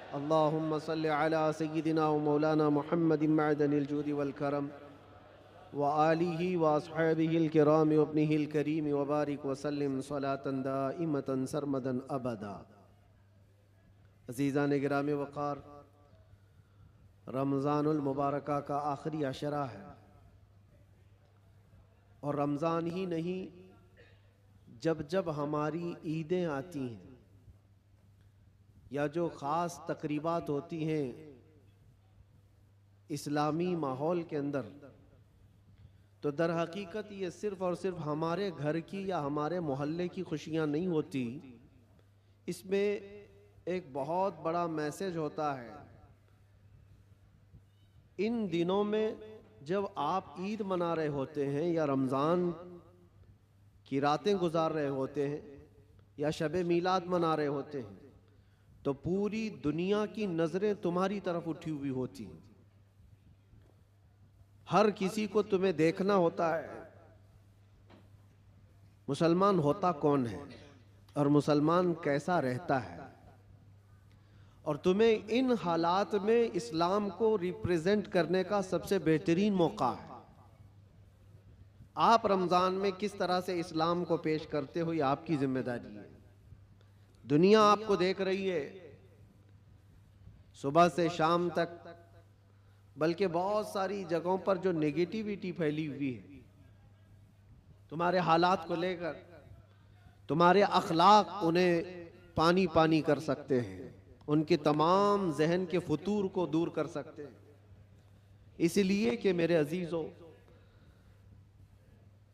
अल्लाहुम्मा सल्लि अला सय्यिदिना व मौलाना मुहम्मदिन मअदनिल जूदि वल करम व आलिहि व अस्हाबिहिल किराम व इब्निहिल करीम व बारिक व सल्लिम सलातन दाइमतन सरमदन अबदा। अज़ीज़ान गिराम वक़ार, रमज़ानुल मुबारका का आखिरी अशरा है और रमज़ान ही नहीं, जब जब हमारी ईदें आती हैं या जो ख़ास तकरीबात होती हैं इस्लामी माहौल के अंदर, तो दर हकीकत ये सिर्फ़ और सिर्फ हमारे घर की या हमारे मोहल्ले की खुशियाँ नहीं होती। इसमें एक बहुत बड़ा मैसेज होता है। इन दिनों में जब आप ईद मना रहे होते हैं या रमज़ान की रातें गुजार रहे होते हैं या शब मीलाद मना रहे होते हैं, तो पूरी दुनिया की नज़रें तुम्हारी तरफ उठी हुई होती हैं। हर किसी को तुम्हें देखना होता है मुसलमान होता कौन है और मुसलमान कैसा रहता है, और तुम्हें इन हालात में इस्लाम को रिप्रेजेंट करने का सबसे बेहतरीन मौका है। आप रमज़ान में किस तरह से इस्लाम को पेश करते हो, ये आपकी जिम्मेदारी है। दुनिया आपको देख रही है सुबह से शाम तक, बल्कि बहुत सारी जगहों पर जो नेगेटिविटी फैली हुई है तुम्हारे हालात को लेकर, तुम्हारे अखलाक उन्हें पानी पानी कर सकते हैं, उनके तमाम जहन के फतूर को दूर कर सकते हैं। इसलिए कि मेरे अजीजों,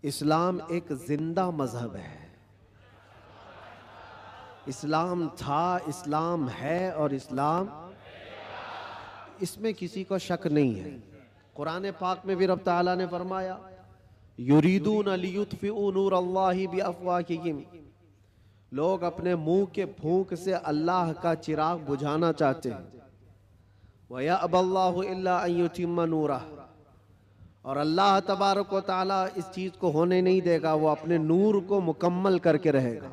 इस्लाम एक जिंदा मजहब है। इस्लाम था, इस्लाम है और इस्लाम, इसमें किसी को शक नहीं है। कुरान पाक में भी रब ताला ने फरमाया, युरीदून लियुत्फिउ नूरल्लाहि बिअफ़वाहिहिम, लोग अपने मुंह के फूंक से अल्लाह का चिराग बुझाना चाहते हैं। व यअबल्लाहु इल्ला अन युतिम्मा नूरह, और अल्लाह तबारक व तआला इस चीज को होने नहीं देगा, वो अपने नूर को मुकम्मल करके रहेगा।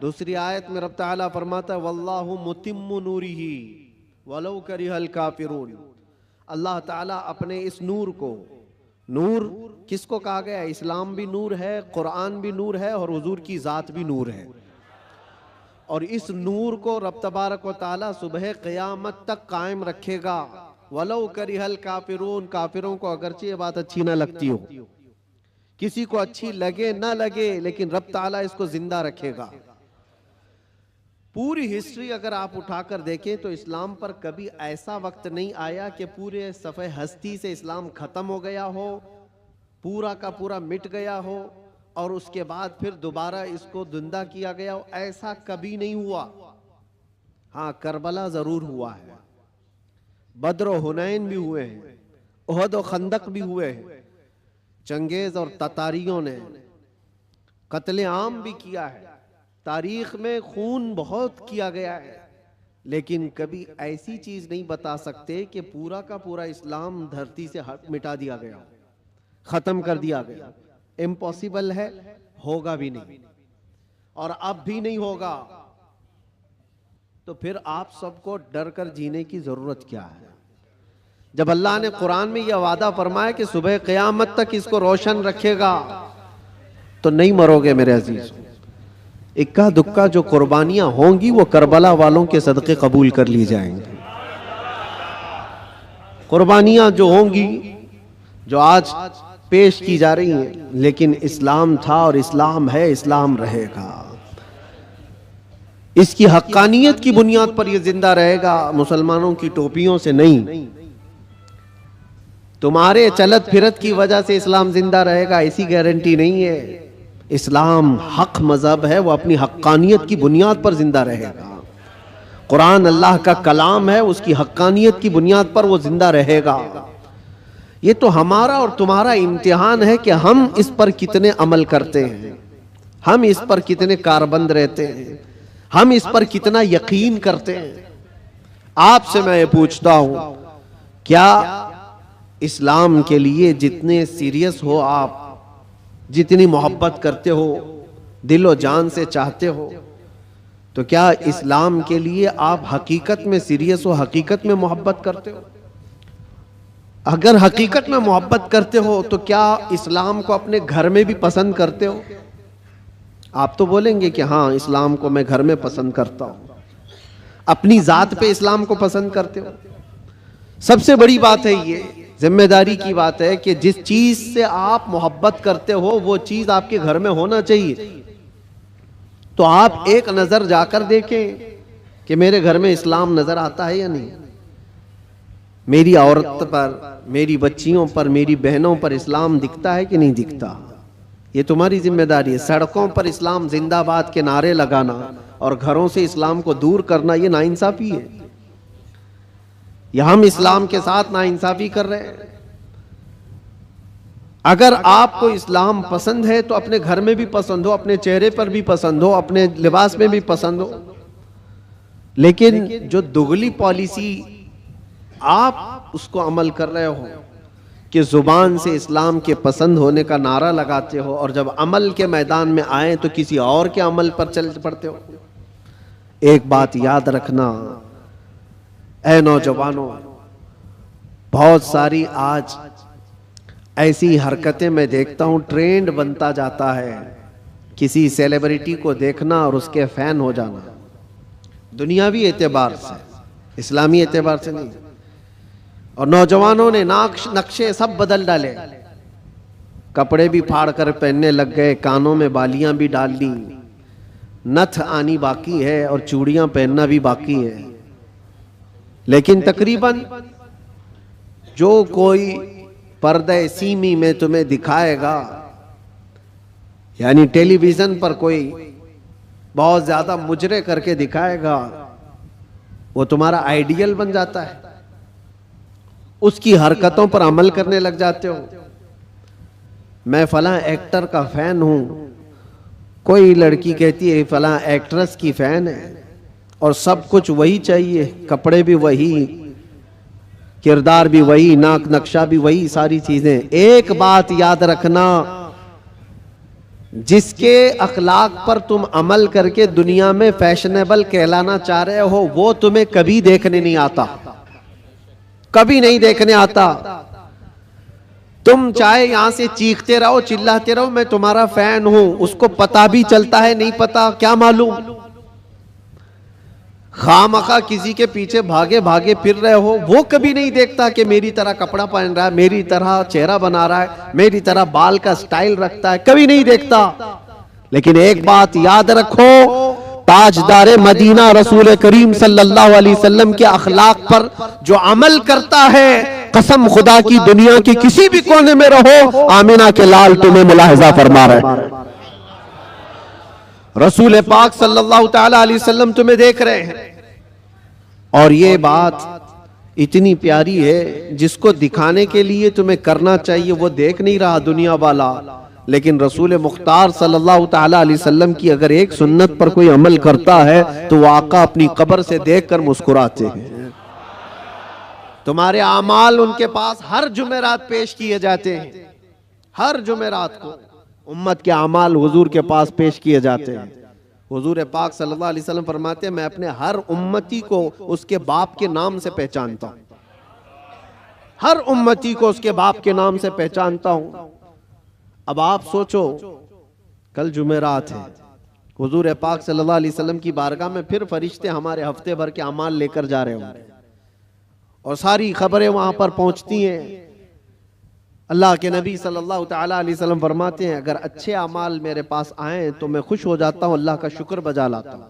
दूसरी आयत में रब ताला फरमाता है, वल्लाहु मुतिम्मु नूरिही वलौ करिहल काफिरून, अल्लाह ताला अपने इस नूर को, नूर किसको कहा गया है? इस्लाम भी नूर है, कुरान भी नूर है और हुजूर की ज़ात भी नूर है। और इस नूर को रब तबारक व ताला सुबह क़यामत तक कायम रखेगा। वलौ करिहल काफिरून, काफिरों को अगरचे ये बात अच्छी ना लगती हो, किसी को अच्छी लगे ना लगे, लेकिन रब ताला इसको जिंदा रखेगा। पूरी हिस्ट्री अगर आप उठाकर देखें तो इस्लाम पर कभी ऐसा वक्त नहीं आया कि पूरे सफ़े हस्ती से इस्लाम ख़त्म हो गया हो, पूरा का पूरा मिट गया हो और उसके बाद फिर दोबारा इसको जिंदा किया गया हो। ऐसा कभी नहीं हुआ। हाँ, करबला ज़रूर हुआ है, बद्र और हुनैन भी हुए हैं, उहद और खंदक भी हुए हैं, चंगेज़ और ततारियों ने कत्ले आम भी किया है, तारीख में खून बहुत किया गया है, लेकिन कभी ऐसी चीज नहीं बता सकते कि पूरा का पूरा इस्लाम धरती से मिटा दिया गया, खत्म कर दिया गया। इम्पॉसिबल है, होगा भी नहीं और अब भी नहीं होगा। तो फिर आप सबको डर कर जीने की जरूरत क्या है? जब अल्लाह ने कुरान में यह वादा फरमाया कि सुबह क़यामत तक इसको रोशन रखेगा, तो नहीं मरोगे मेरे अजीज। इक्का दुक्का जो कुर्बानियां होंगी वो करबला वालों के सदक़े कबूल कर ली जाएंगी। कुर्बानियां जो होंगी, जो आज पेश की जा रही हैं, लेकिन इस्लाम था और इस्लाम है, इस्लाम रहेगा। इसकी हक्कानियत की बुनियाद पर यह जिंदा रहेगा, मुसलमानों की टोपियों से नहीं। तुम्हारे चलत फिरत की वजह से इस्लाम जिंदा रहेगा ऐसी गारंटी नहीं है। इस्लाम हक मजहब है, वो अपनी हक्कानियत की बुनियाद पर जिंदा रहेगा। कुरान अल्लाह का कलाम है, उसकी हक्कानियत की बुनियाद पर वो जिंदा रहेगा। ये तो हमारा और तुम्हारा इम्तिहान है कि हम इस पर कितने अमल करते हैं, हम इस पर कितने कारबंद रहते हैं, हम इस पर कितना यकीन करते हैं। आपसे मैं ये पूछता हूं, क्या इस्लाम के लिए जितने सीरियस हो आप, जितनी मोहब्बत करते हो, दिलो जान से चाहते हो, तो क्या इस्लाम के लिए आप हकीकत में सीरियस हो, हकीकत में मोहब्बत करते हो? अगर हकीकत में मोहब्बत करते हो तो क्या इस्लाम को अपने घर में भी पसंद करते हो? आप तो बोलेंगे कि हाँ, इस्लाम को मैं घर में पसंद करता हूं। अपनी जात पे इस्लाम को पसंद करते हो? सबसे बड़ी बात है, ये जिम्मेदारी की बात है कि जिस चीज से आप मोहब्बत करते हो वो चीज आपके घर में होना चाहिए। तो आप एक नजर जाकर देखें कि मेरे घर में इस्लाम नजर आता है या नहीं। मेरी औरत पर, मेरी बच्चियों पर, मेरी बहनों पर इस्लाम दिखता है कि नहीं दिखता? ये तुम्हारी जिम्मेदारी है। सड़कों पर इस्लाम जिंदाबाद के नारे लगाना और घरों से इस्लाम को दूर करना, ये नाइंसाफी है। या हम इस्लाम के साथ नाइंसाफी कर रहे हैं। अगर आपको इस्लाम पसंद है तो अपने घर में भी पसंद हो, अपने चेहरे पर भी पसंद हो, अपने लिबास में भी पसंद हो। लेकिन जो दुगली पॉलिसी आप उसको अमल कर रहे हो कि जुबान से इस्लाम के पसंद होने का नारा लगाते हो और जब अमल के मैदान में आए तो किसी और के अमल पर चल पड़ते हो। एक बात याद रखना ऐ नौजवानों, बहुत सारी आज ऐसी हरकतें मैं देखता हूं, ट्रेंड बनता जाता है। किसी सेलिब्रिटी को देखना और उसके फैन हो जाना, दुनियावी एतबार से, इस्लामी एतबार से नहीं। और नौजवानों ने नक्शे सब बदल डाले, कपड़े भी फाड़ कर पहनने लग गए, कानों में बालियां भी डाल ली, नथ आनी बाकी है और चूड़ियां पहनना भी बाकी है। लेकिन तकरीबन जो कोई पर्दे सीमी में तुम्हें दिखाएगा, यानी टेलीविजन पर कोई बहुत ज्यादा मुजरे करके दिखाएगा, वो तुम्हारा आइडियल बन जाता है। उसकी हरकतों पर अमल करने लग जाते हो। मैं फलां एक्टर का फैन हूं, कोई लड़की कहती है फलां एक्ट्रेस की फैन है, और सब कुछ वही चाहिए, कपड़े भी वही, किरदार भी वही, नाक नक्शा भी वही, सारी चीजें। एक बात याद रखना, जिसके अखलाक पर तुम अमल करके दुनिया में फैशनेबल कहलाना चाह रहे हो, वो तुम्हें कभी देखने नहीं आता, कभी नहीं देखने आता। तुम चाहे यहां से चीखते रहो, चिल्लाते रहो, मैं तुम्हारा फैन हूं, उसको पता भी चलता है नहीं पता क्या मालूम। खामखा किसी के पीछे भागे भागे फिर रहे हो, वो कभी नहीं देखता कि मेरी तरह कपड़ा पहन रहा है, मेरी तरह चेहरा बना रहा है, मेरी तरह बाल का स्टाइल रखता है, कभी नहीं देखता। लेकिन एक बात याद रखो, ताजदारे मदीना रसूल करीम सल्लल्लाहु अलैहि वसल्लम के अखलाक पर जो अमल करता है, कसम खुदा की दुनिया के किसी भी कोने में रहो, आमिना के लाल तुम्हें मुलाहिजा फरमा रहे, रसूल पाक सल्लल्लाहु ताला अलैहि वसल्लम तुम्हें देख रहे हैं। और ये बात इतनी प्यारी है, जिसको दिखाने के लिए तुम्हें करना चाहिए वो देख नहीं रहा दुनिया वाला, लेकिन रसूल मुख्तार सल्लल्लाहु ताला अलैहि वसल्लम की अगर एक सुन्नत पर कोई अमल करता है तो वो आका अपनी कब्र से देखकर मुस्कुराते हैं। तुम्हारे आमाल उनके पास हर जुमेरात पेश किए जाते हैं, हर जुमेरात को उम्मत के आमाल हुजूर के पास पेश किए जाते हैं। हुजूर पाक सल्लल्लाहु अलैहि वसल्लम फरमाते हैं, मैं अपने हर उम्मती को उसके बाप के नाम से पहचानता हूं, हर उम्मती को उसके बाप के नाम से पहचानता हूं। अब आप सोचो, कल जुमेरात है, हुजूर पाक सल्लल्लाहु अलैहि वसल्लम की बारगाह में फिर फरिश्ते हमारे हफ्ते भर के अमाल लेकर जा रहे होंगे और सारी खबरें वहां पर पहुंचती हैं। अल्लाह के नबी सल्लल्लाहु ताला अलैहि वसल्लम फरमाते हैं, अगर अच्छे अमाल मेरे पास आए तो मैं खुश हो जाता हूं, अल्लाह का शुक्र बजा लाता हूं,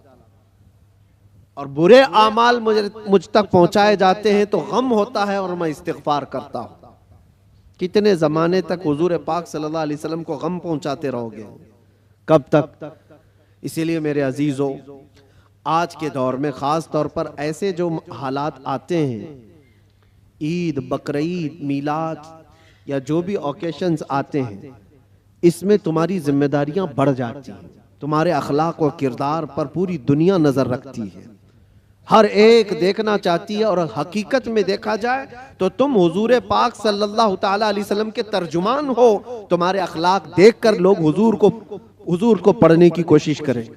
और बुरे अमाल मुझ तक पहुंचाए जाते हैं तो गम होता है और मैं इस्तिग़फ़ार करता हूं। कितने जमाने तक हुजूर पाक सल्लल्लाहु अलैहि वसल्लम को गम पहुंचाते रहोगे, कब तक? इसीलिए मेरे अजीजों, आज के दौर में खास तौर पर ऐसे जो हालात आते हैं, ईद, बकरीद, मीलाद या जो भी ओकेशंस आते हैं, इसमें तुम्हारी जिम्मेदारियां बढ़ जाती हैं। तुम्हारे अखलाक और किरदार पर पूरी दुनिया नजर रखती है, हर एक देखना चाहती है। और हकीकत में देखा जाए तो तुम हुजूर पाक सल्लल्लाहु ताला अलैहि वसल्लम के तर्जुमान हो। तुम्हारे अखलाक देखकर लोग हुजूर को पढ़ने की कोशिश करें।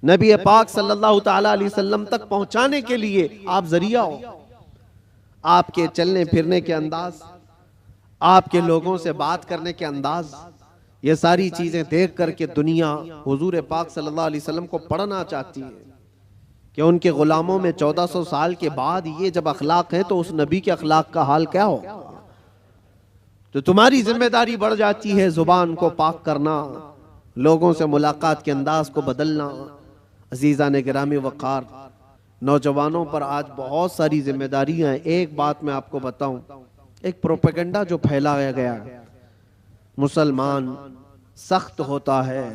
नबी पाक सल्लल्लाहु ताला अलैहि वसल्लम तक पहुंचाने के लिए आप जरिया हो। आपके चलने फिरने के अंदाज, आपके लोगों से बात करने के अंदाज, ये सारी चीजें देख करके दुनिया हुजूर पाक सल्लल्लाहु अलैहि वसल्लम को पढ़ना चाहती है कि उनके गुलामों में 1400 साल के बाद ये जब अखलाक है तो उस नबी के अखलाक का हाल क्या हो। तो तुम्हारी जिम्मेदारी बढ़ जाती है जुबान को पाक करना, लोगों से मुलाकात के अंदाज को बदलना। अजीज़ा ने गिरामी वक़ार, नौजवानों पर आज बहुत सारी जिम्मेदारियां हैं। एक बात मैं आपको बताऊं, एक प्रोपेगेंडा जो फैलाया गया, मुसलमान सख्त होता है,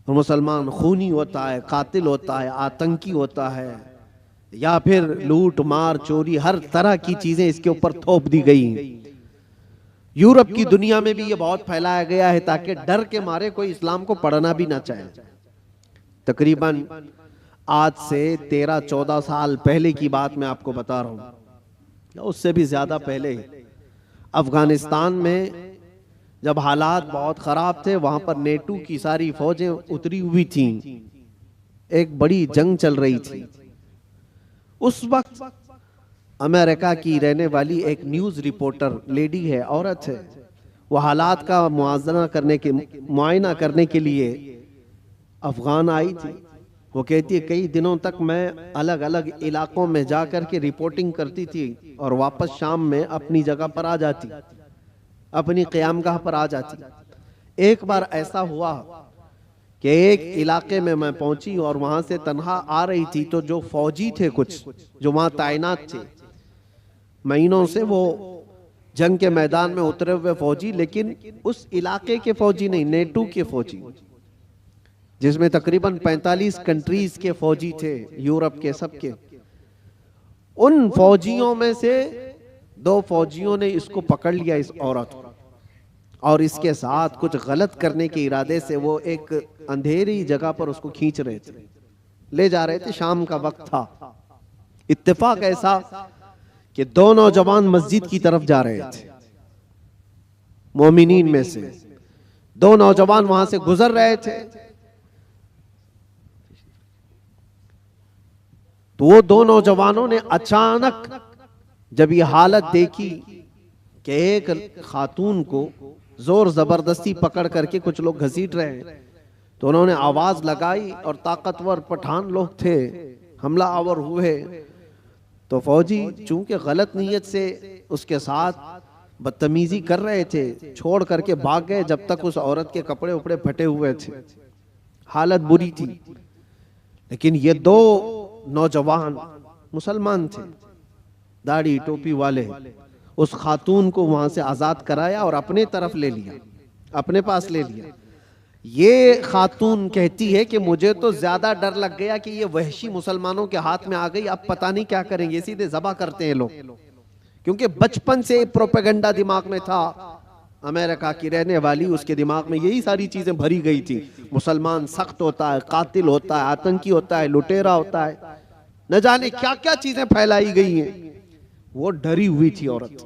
मुसलमान खूनी होता है, कातिल होता है, आतंकी होता है, या फिर लूट मार चोरी, हर तरह की चीजें इसके ऊपर थोप दी गई। यूरोप की दुनिया में भी ये बहुत फैलाया गया है ताकि डर के मारे कोई इस्लाम को पढ़ना भी ना चाहे। तकरीबन आज से 13-14 साल पहले की बात मैं आपको बता रहा हूं, उससे भी ज्यादा पहले अफगानिस्तान में जब हालात बहुत खराब थे, वहां पर नेटो की सारी फौजें उतरी हुई थीं, एक बड़ी जंग चल रही थी। उस वक्त अमेरिका की रहने वाली एक न्यूज रिपोर्टर, लेडी है, औरत है, वो हालात का मुआयना करने के लिए अफगान आई थी। वो कहती है कई दिनों तक मैं अलग अलग इलाकों में जाकर के रिपोर्टिंग करती थी और वापस शाम में अपनी जगह पर आ जाती, अपनी क़यामगाह पर आ जाती। एक बार ऐसा हुआ कि एक इलाके में मैं पहुंची और वहां से तन्हा आ रही थी, तो जो फौजी थे कुछ जो वहां तैनात थे, महीनों से वो जंग के मैदान में उतरे हुए फौजी, लेकिन उस इलाके के फौजी नहीं, नेटो के फौजी, जिसमें तकरीबन 45 कंट्रीज के फौजी थे, यूरोप के सबके। उन फौजियों में से 2 फौजियों ने इसको पकड़ लिया, इस औरत को, और इसके साथ कुछ गलत करने के इरादे से वो एक अंधेरी जगह पर उसको खींच रहे थे, ले जा रहे थे। शाम का वक्त था। इत्तेफाक ऐसा कि 2 नौजवान मस्जिद की तरफ जा रहे थे, मोमिनीन में से 2 नौजवान वहां से गुजर रहे थे। तो वो 2 नौजवानों ने अचानक जब ये हालत देखी कि एक खातून को जोर जबरदस्ती पकड़ करके कुछ लोग घसीट रहे हैं, तो उन्होंने आवाज लगाई और ताकतवर पठान लोग थे, हमला आवर हुए। तो फौजी चूंकि गलत नीयत से उसके साथ बदतमीजी कर रहे थे, छोड़ करके भाग गए जब तक उस औरत के कपड़े उपड़े फटे हुए थे, हालत बुरी थी। लेकिन ये 2 नौजवान मुसलमान थे, दाढ़ी टोपी वाले, उस खातून को वहां से आजाद कराया और अपने तरफ ले लिया, अपने पास ले लिया। ये खातून कहती है कि मुझे तो ज्यादा डर लग गया कि ये वहशी मुसलमानों के हाथ में आ गई, अब पता नहीं क्या करेंगे, सीधे ज़बह करते हैं लोग। क्योंकि बचपन से प्रोपेगेंडा दिमाग में था, अमेरिका की रहने वाली, उसके दिमाग में यही सारी चीजें भरी गई थी। मुसलमान सख्त होता है, कातिल होता है, आतंकी होता है, लुटेरा होता है, न जाने क्या क्या चीजें फैलाई गई हैं। वो डरी हुई थी औरत,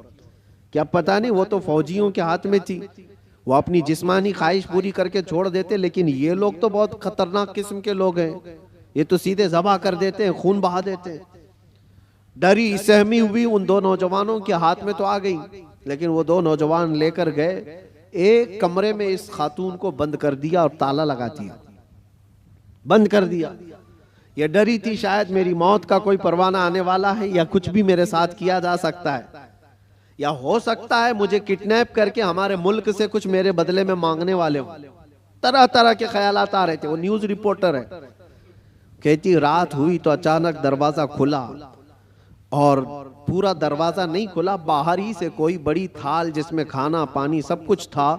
क्या पता नहीं, वो तो फौजियों के हाथ में थी, वो अपनी जिस्मानी ख्वाहिश पूरी करके छोड़ देते, लेकिन ये लोग तो बहुत खतरनाक किस्म के लोग हैं, ये तो सीधे ज़बह कर देते हैं, खून बहा देते हैं। डरी सहमी हुई उन 2 नौजवानों के हाथ में तो आ गई, लेकिन वो 2 नौजवान लेकर गए एक कमरे में, इस खातून को बंद कर दिया और ताला लगा दिया, बंद कर दिया। ये डरी थी शायद मेरी मौत का कोई परवाना आने वाला है, या कुछ भी मेरे साथ किया जा सकता है, या हो सकता है मुझे किडनैप करके हमारे मुल्क से कुछ मेरे बदले में मांगने वाले हो। तरह तरह के ख्यालात आ रहे थे। वो न्यूज रिपोर्टर है, कहती रात हुई तो अचानक दरवाजा खुला, और पूरा दरवाजा नहीं खुला, बाहर ही से कोई बड़ी थाल जिसमें खाना पानी सब कुछ था,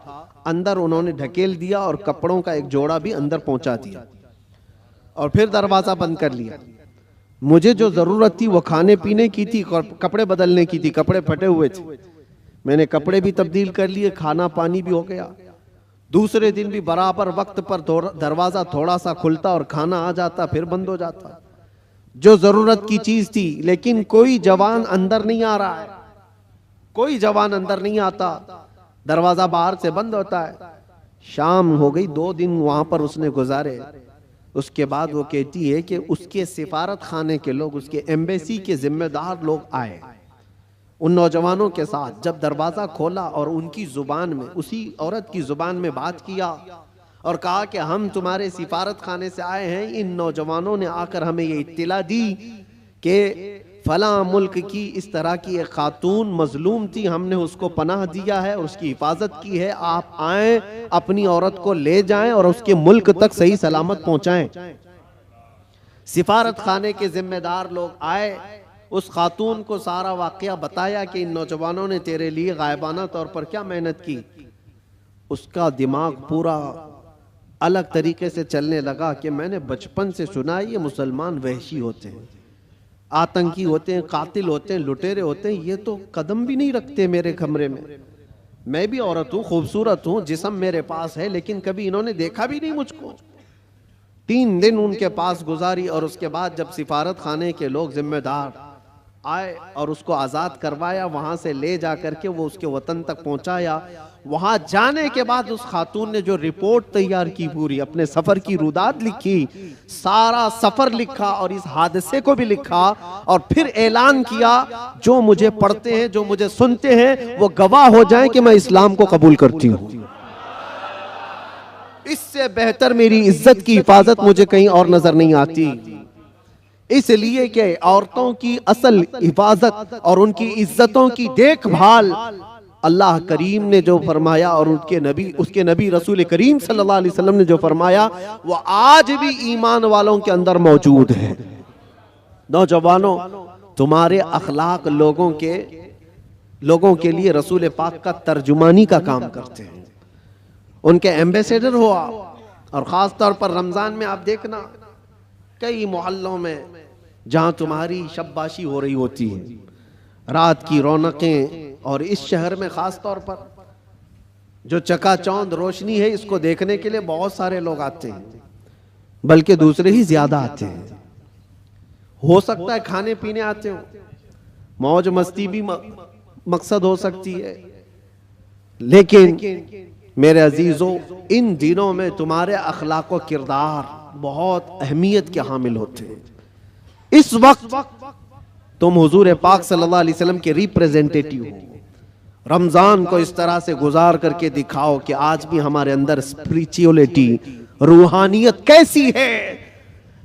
अंदर उन्होंने ढकेल दिया और कपड़ों का एक जोड़ा भी अंदर पहुंचा दिया, और फिर दरवाजा बंद कर लिया। मुझे जो जरूरत थी वो खाने पीने की थी, कपड़े बदलने की थी, कपड़े फटे हुए थे, मैंने कपड़े भी तब्दील कर लिए, खाना पानी भी हो गया। दूसरे दिन भी बराबर वक्त पर दरवाजा थोड़ा सा खुलता और खाना आ जाता, फिर बंद हो जाता, जो जरूरत की चीज थी। लेकिन कोई जवान अंदर नहीं आ रहा है, कोई जवान अंदर नहीं आता, दरवाजा बाहर से बंद होता है। शाम हो गई, 2 दिन वहां पर उसने गुजारे, उसके बाद वो कहती है कि उसके सिफारत खाने के लोग, उसके एम्बेसी के जिम्मेदार लोग आए उन नौजवानों के साथ। जब दरवाजा खोला और उनकी जुबान में, उसी औरत की जुबान में बात किया और कहा कि हम तुम्हारे सिफारत खाने से आए हैं, इन नौजवानों ने आकर हमें ये इत्तला दी कि फला मुल्क की इस तरह की एक खातून मजलूम थी, हमने उसको पनाह दिया है और उसकी हिफाजत की है, आप आए अपनी औरत को ले जाएं और उसके मुल्क तक सही सलामत पहुंचाएं। सिफारत खाने के जिम्मेदार लोग आए, उस खातून को सारा वाकया बताया कि इन नौजवानों ने तेरे लिए गायबाना तौर पर क्या मेहनत की। उसका दिमाग पूरा अलग तरीके से चलने लगा कि मैंने बचपन से सुना है ये मुसलमान वहशी होते हैं, आतंकी होते हैं, कातिल होते हैं, लुटेरे होते हैं, ये तो कदम भी नहीं रखते मेरे कमरे में। मैं भी औरत हूँ, खूबसूरत हूँ, जिस्म मेरे पास है, लेकिन कभी इन्होंने देखा भी नहीं मुझको। 3 दिन उनके पास गुजारी और उसके बाद जब सिफारत खाने के लोग जिम्मेदार आए और उसको आज़ाद करवाया, वहाँ से ले जा करके वो उसके वतन तक पहुँचाया। वहाँ जाने के बाद उस खातून ने जो रिपोर्ट तैयार की, पूरी अपने सफ़र की रुदात लिखी, सारा सफ़र लिखा और इस हादसे को भी लिखा और फिर ऐलान किया, जो मुझे पढ़ते हैं, जो मुझे सुनते हैं, वो गवाह हो जाएं कि मैं इस्लाम को कबूल करती हूँ। इससे बेहतर मेरी इज्जत की हिफाजत मुझे कहीं और नजर नहीं आती। इसलिए कि औरतों की असल हिफाजत और उनकी इज्जतों की देखभाल अल्लाह करीम ने जो फरमाया और उसके नबी रसूल करीम सल्लल्लाहु अलैहि वसल्लम ने जो फरमाया, वो आज भी ईमान वालों के अंदर मौजूद है। नौजवानों, तुम्हारे अखलाक लोगों के लिए रसूल पाक का तर्जुमानी का काम करते हैं, उनके एम्बेसडर हो आप। और ख़ास तौर पर रमज़ान में आप देखना, कई मोहल्लों में जहाँ तुम्हारी शब्बाशी हो रही होती है, रात की रौनकें, और इस शहर में ख़ास तौर पर जो चकाचौंध रोशनी है, इसको देखने के लिए बहुत सारे लोग आते हैं, बल्कि दूसरे ही ज़्यादा आते हैं। हो सकता है खाने पीने आते हो, मौज मस्ती भी मकसद हो सकती है, लेकिन मेरे अजीजों, इन दिनों में तुम्हारे अखलाक व किरदार बहुत अहमियत के हामिल होते हैं। इस वक्त तुम हुजूर पाक सल्लल्लाहु अलैहि वसल्लम के रिप्रेजेंटेटिव हो। रमजान को इस तरह से गुजार करके दिखाओ कि आज भी हमारे अंदर स्पिरिचुअलिटी, रूहानियत कैसी है।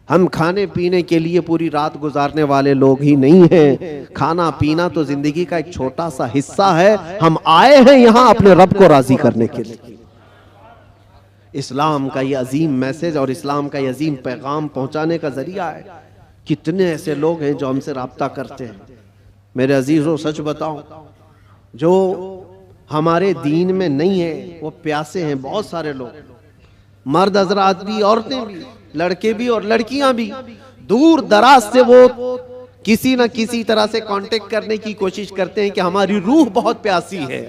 हम खाने पीने के लिए पूरी रात गुजारने वाले लोग ही नहीं हैं। खाना पीना तो जिंदगी का एक छोटा सा हिस्सा है। हम आए हैं यहाँ अपने रब को राजी करने के लिए। इस्लाम का ये अजीम मैसेज और इस्लाम का ये अजीम पैगाम पहुंचाने का जरिया है। कितने ऐसे लोग हैं जो हमसे राब्ता करते हैं। मेरे अजीजों, सच बताऊं, जो हमारे दीन में नहीं है वो प्यासे हैं। बहुत सारे लोग, मर्द हजरात भी, औरतें भी, लड़के भी और लड़कियां भी, दूर दराज से वो किसी न किसी तरह से कांटेक्ट करने की कोशिश करते हैं कि हमारी रूह बहुत प्यासी है,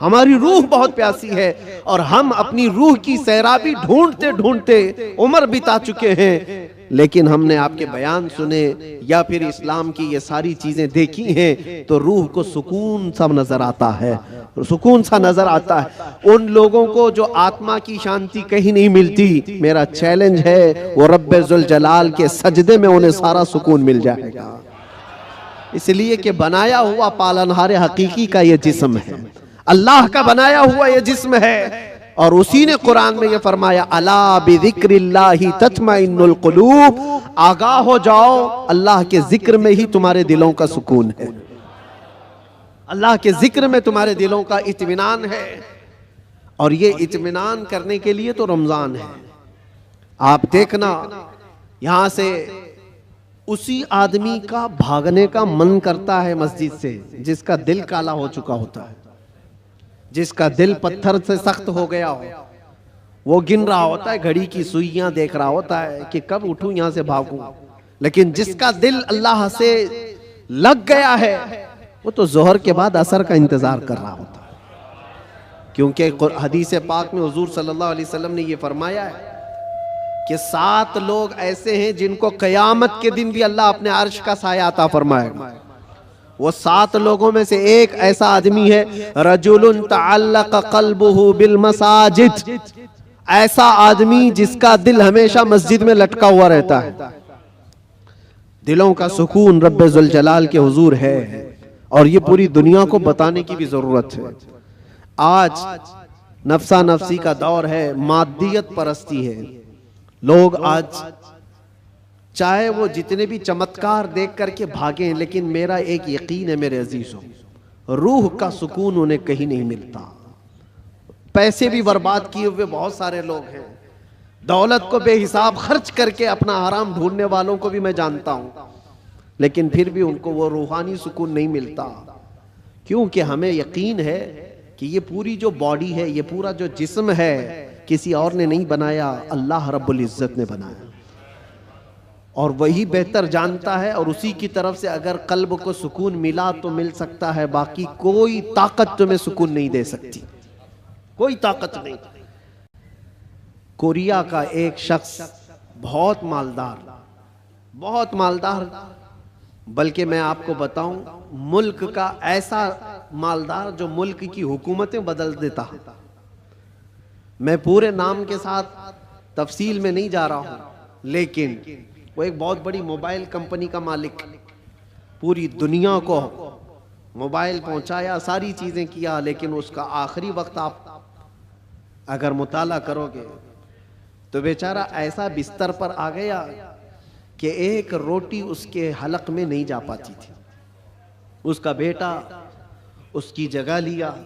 हमारी रूह बहुत प्यासी है। और हम अपनी रूह की सैराबी ढूंढते ढूंढते उम्र बिता चुके हैं, लेकिन हमने आपके बयान सुने या फिर इस्लाम की ये सारी चीजें देखी हैं तो रूह को सुकून सा नजर आता है, सुकून सा नजर आता है। उन लोगों को जो आत्मा की शांति कहीं नहीं मिलती, मेरा चैलेंज है वो रब्बे जुल जलाल के सजदे में उन्हें सारा सुकून मिल जाएगा। इसलिए कि बनाया हुआ पालनहार हकीकी का ये जिस्म है, अल्लाह का बनाया हुआ ये जिस्म है। और उसी ने कुरान में ये फरमाया, अला बिज़िक्रिल्लाहि तत्मइन्नुल कुलूब, आगाह हो जाओ, अल्लाह के जिक्र में ही तुम्हारे दिलों का सुकून है, अल्लाह के जिक्र में तुम्हारे दिलों का इत्मीनान है। और ये इत्मीनान करने के लिए तो रमजान है। आप देखना, यहां से उसी आदमी का भागने का मन करता है मस्जिद से जिसका दिल काला हो चुका होता है, जिसका दिल पत्थर से सख्त हो गया हो। वो गिन रहा होता है, घड़ी की सुइयां देख रहा होता है कि कब उठूं यहां से भागूं। लेकिन जिसका दिल अल्लाह से लग गया है, वो तो जोहर के बाद असर का इंतजार कर रहा होता है। क्योंकि हदीस पाक में हुजूर सल्लल्लाहु अलैहि वसल्लम ने ये फरमाया है कि 7 लोग ऐसे हैं जिनको कयामत के दिन भी अल्लाह अपने अर्श का साया अता फरमाएगा। वो 7 लोगों में से एक ऐसा आदमी है, रजुलुन तअल्लक़ क़ल्बुहु बिल मसाजिद, ऐसा आदमी जिसका दिल हमेशा मस्जिद में लटका हुआ रहता है, दिलों का सुकून रब्बे जुल जलाल के हुजूर है, और ये पूरी दुनिया को बताने की भी जरूरत है। आज नफ्सा नफ्सी का दौर है, मादियत परस्ती है। लोग आज चाहे वो जितने भी चमत्कार देख करके भागे, लेकिन मेरा एक यकीन है मेरे अजीजों, रूह का सुकून उन्हें कहीं नहीं मिलता। पैसे भी बर्बाद किए हुए बहुत सारे लोग हैं, दौलत को बेहिसाब खर्च करके अपना आराम ढूंढने वालों को भी मैं जानता हूं, लेकिन फिर भी उनको वो रूहानी सुकून नहीं मिलता। क्योंकि हमें यकीन है कि ये पूरी जो बॉडी है, ये पूरा जो जिस्म है, किसी और ने नहीं बनाया, अल्लाह रब्बुल इज्जत ने बनाया, और वही बेहतर जानता है। और उसी की तरफ से अगर कल्ब को सुकून मिला तो मिल सकता है, बाकी कोई ताकत तुम्हें सुकून नहीं दे सकती, कोई ताकत नहीं। कोरिया का एक शख्स बहुत मालदार, बल्कि मैं आपको बताऊं, मुल्क का ऐसा मालदार जो मुल्क की हुकूमतें बदल देता। मैं पूरे नाम के साथ तफसील में नहीं जा रहा हूं, लेकिन वो एक बहुत बड़ी मोबाइल कंपनी का मालिक, पूरी दुनिया को मोबाइल पहुंचाया, सारी चीजें किया, लेकिन उसका आखिरी वक्त आप अगर मुताला करोगे तो बेचारा ऐसा बिस्तर पर आ गया कि एक रोटी उसके हलक में नहीं जा पाती थी। उसका बेटा उसकी जगह लिया,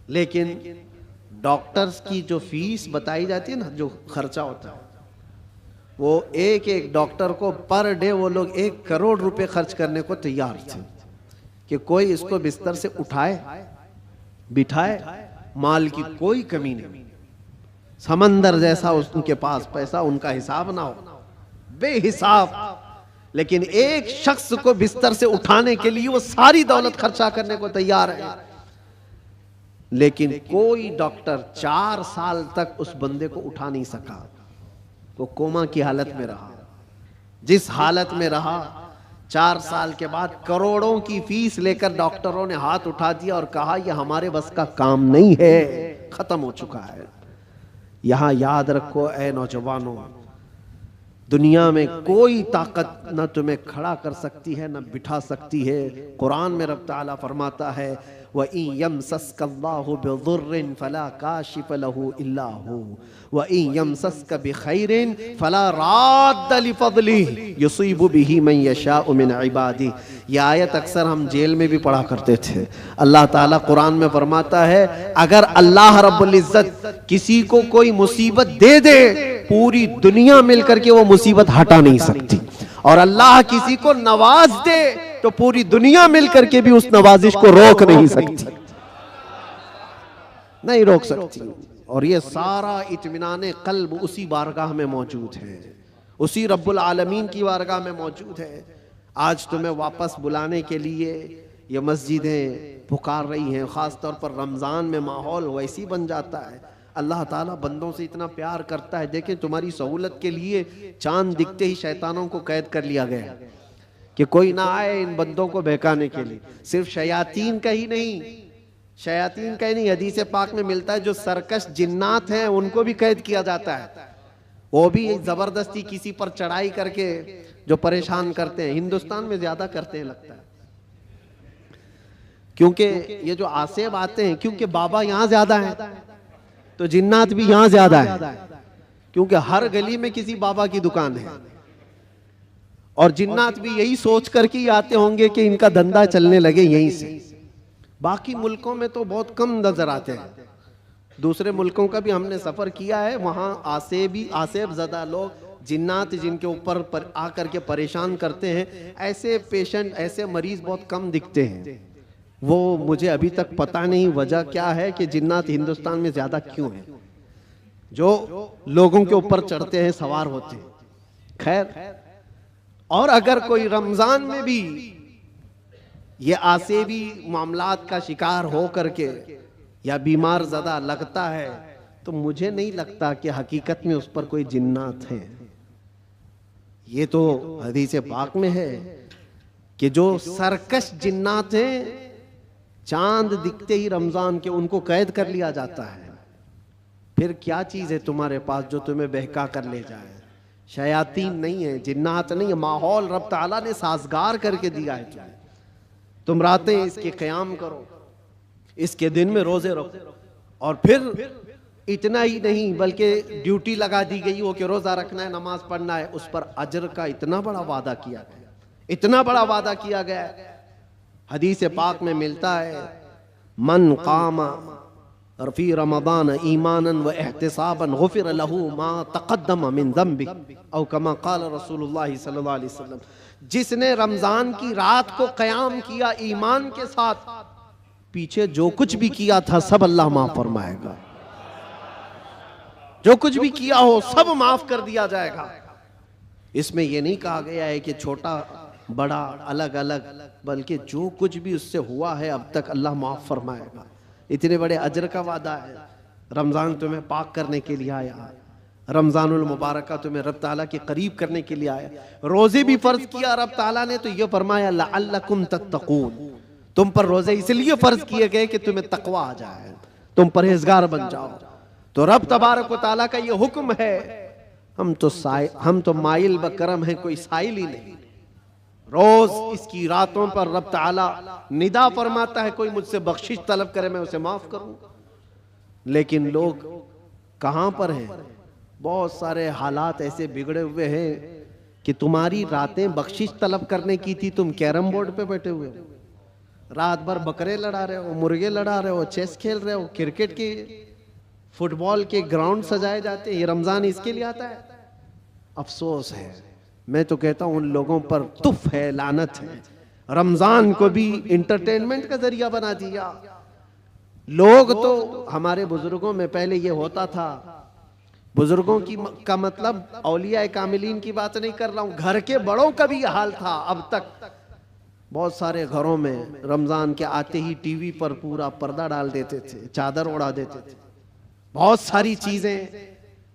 लेकिन डॉक्टर्स की जो फीस बताई जाती है ना, जो खर्चा होता है, वो एक एक डॉक्टर को पर डे वो लोग 1 करोड़ रुपए खर्च करने को तैयार थे कि कोई इसको बिस्तर से उठाए बिठाए, माल की कोई कमी नहीं, समंदर जैसा उनके पास पैसा, उनका हिसाब ना हो, बेहिसाब। लेकिन एक शख्स को बिस्तर से उठाने के लिए वो सारी दौलत खर्चा करने को तैयार है, लेकिन कोई डॉक्टर 4 साल तक उस बंदे को उठा नहीं सका। वो कोमा की हालत में रहा, जिस हालत में रहा, 4 साल के बाद करोड़ों की फीस लेकर डॉक्टरों ने हाथ उठा दिया और कहा यह हमारे बस का काम नहीं है, खत्म हो चुका है। यहां याद रखो ऐ नौजवानों, दुनिया में कोई ताकत न तुम्हें खड़ा कर सकती है न बिठा सकती है। कुरान में रब ताला फरमाता है, वइन यमसस्कल्लाहु बिदुर्रिन फला काशिफ लहू इल्ला हू वइन यमसस्क बिखैरिन फला राद्द लिफज़लिही युसीबु बिही मन यशाउ मिन इबादिही। यह आयत अक्सर हम जेल में भी पढ़ा करते थे। अल्लाह ताला कुरान में फरमाता है, अगर अल्लाह रब्बुल इज्जत किसी को कोई मुसीबत दे दे, पूरी दुनिया मिलकर के वो मुसीबत हटा नहीं सकती, और अल्लाह किसी को नवाज दे तो पूरी दुनिया मिलकर के भी उस नवाजिश को रोक नहीं सकती, नहीं रोक सकती। और ये सारा इत्मीनान कल्ब उसी बारगाह में मौजूद है, उसी रब्बुल आलमीन की बारगाह में मौजूद है। आज तुम्हें वापस बुलाने के लिए ये मस्जिदें पुकार रही हैं, खास तौर पर रमजान में माहौल वैसी बन जाता है। अल्लाह ताला बंदों से इतना प्यार करता है। देखें, तुम्हारी सहूलत के लिए चांद दिखते ही शैतानों को कैद कर लिया गया कि कोई ना आए इन बंदों को बहकाने के लिए। सिर्फ शयातीन का ही नहीं, हदीस पाक में मिलता है जो सरकश जिन्नात हैं उनको भी कैद किया जाता है। वो भी जबरदस्ती किसी पर चढ़ाई करके जो परेशान करते हैं, हिंदुस्तान में ज्यादा करते हैं लगता है, क्योंकि ये जो आसेब आते हैं, क्योंकि बाबा यहाँ ज्यादा है तो जिन्नात भी यहाँ ज्यादा है, क्योंकि हर गली में किसी बाबा की दुकान है, और जिन्नात भी यही सोच करके ही आते होंगे कि इनका धंधा चलने लगे यहीं से। बाकी मुल्कों में तो बहुत कम नजर आते हैं। दूसरे मुल्कों का भी हमने सफर किया है, वहां आसेब ज़दा लोग, जिन्नात जिनके ऊपर आकर के परेशान करते हैं, ऐसे पेशेंट, ऐसे मरीज बहुत कम दिखते हैं। वो मुझे अभी तक पता नहीं वजह क्या है कि जिन्नात हिंदुस्तान में ज्यादा क्यों है, जो लोगों के ऊपर चढ़ते हैं, सवार होते हैं। खैर, और अगर कोई रमजान में भी ये आसेबी मामलात का शिकार हो करके या बीमार ज़दा लगता है, तो मुझे नहीं लगता कि हकीकत में उस पर कोई जिन्नात है। ये तो हदीस पाक में है कि जो सरकश जिन्नात हैं, चांद दिखते ही रमजान के उनको कैद कर लिया जाता है, फिर क्या चीज़ है तुम्हारे पास जो तुम्हें बहका कर ले जाए? शयातीन नहीं है, जिन्नात नहीं है, माहौल रब ताला ने साजगार करके दिया है तुम्हें। तुम रातें इसके क़याम करो, इसके दिन में रोजे रखो, और फिर इतना ही नहीं बल्कि ड्यूटी लगा दी गई हो कि रोजा रखना है, नमाज पढ़ना है, उस पर अजर का इतना बड़ा वादा किया गया, इतना बड़ा वादा किया गया। हदीस पाक में मिलता है, मन कामा फी रमज़ान ईमानन व एहतिसाबन गुफिर लहू मा तक़द्दम मिन ज़ंबि औ कमा क़ाल रसूलुल्लाह सल्लल्लाहु अलैहि वसल्लम। जिसने रमजान की रात को क़याम किया ईमान के साथ, पीछे जो कुछ भी किया था सब अल्लाह माफ फरमाएगा। जो कुछ भी किया हो सब माफ कर दिया जाएगा। इसमें यह नहीं कहा गया है कि छोटा बड़ा अलग अलग, बल्कि जो कुछ भी उससे हुआ है अब तक अल्लाह माफ फरमाएगा। इतने बड़े अजर का वादा है। रमज़ान तुम्हें पाक करने के लिए आया, रमज़ानुल मुबारक तुम्हें रब ताला के करीब करने के लिए आया। रोज़े भी फ़र्ज किया रब ताला ने, तो ये फरमाया लअल्लकुम तत्तकून, तुम पर रोज़े इसलिए फ़र्ज किए गए कि तुम्हें तकवा आ जाए, तुम परहेजगार बन जाओ। तो रब तबारक व ताला का ये हुक्म है। हम तो माइल बकरम है, कोई साइल ही नहीं। रोज इसकी रातों पर रब ताला निदा फरमाता है, कोई मुझसे बख्शिश तलब करे मैं उसे माफ करूं। लेकिन लोग कहां पर हैं? बहुत सारे हालात ऐसे बिगड़े हुए हैं कि तुम्हारी रातें बख्शिश तलब करने की थी, तुम कैरम बोर्ड पे बैठे हुए हो, रात भर बकरे लड़ा रहे हो, मुर्गे लड़ा रहे हो, चेस खेल रहे हो, क्रिकेट के फुटबॉल के ग्राउंड सजाए जाते हैं। ये रमजान इसके लिए आता है। अफसोस है, मैं तो कहता हूं उन लोगों पर तुफ है, लानत है। रमजान को भी इंटरटेनमेंट का जरिया बना दिया। लोग तो, हमारे बुजुर्गों में पहले ये होता था, बुजुर्गों की का मतलब औलिया कामिलीन की बात नहीं कर रहा हूं, घर के बड़ों का भी हाल था। अब तक बहुत सारे घरों में रमजान के आते ही टीवी पर पूरा पर्दा डाल देते थे, चादर उड़ा देते थे। बहुत सारी चीजें,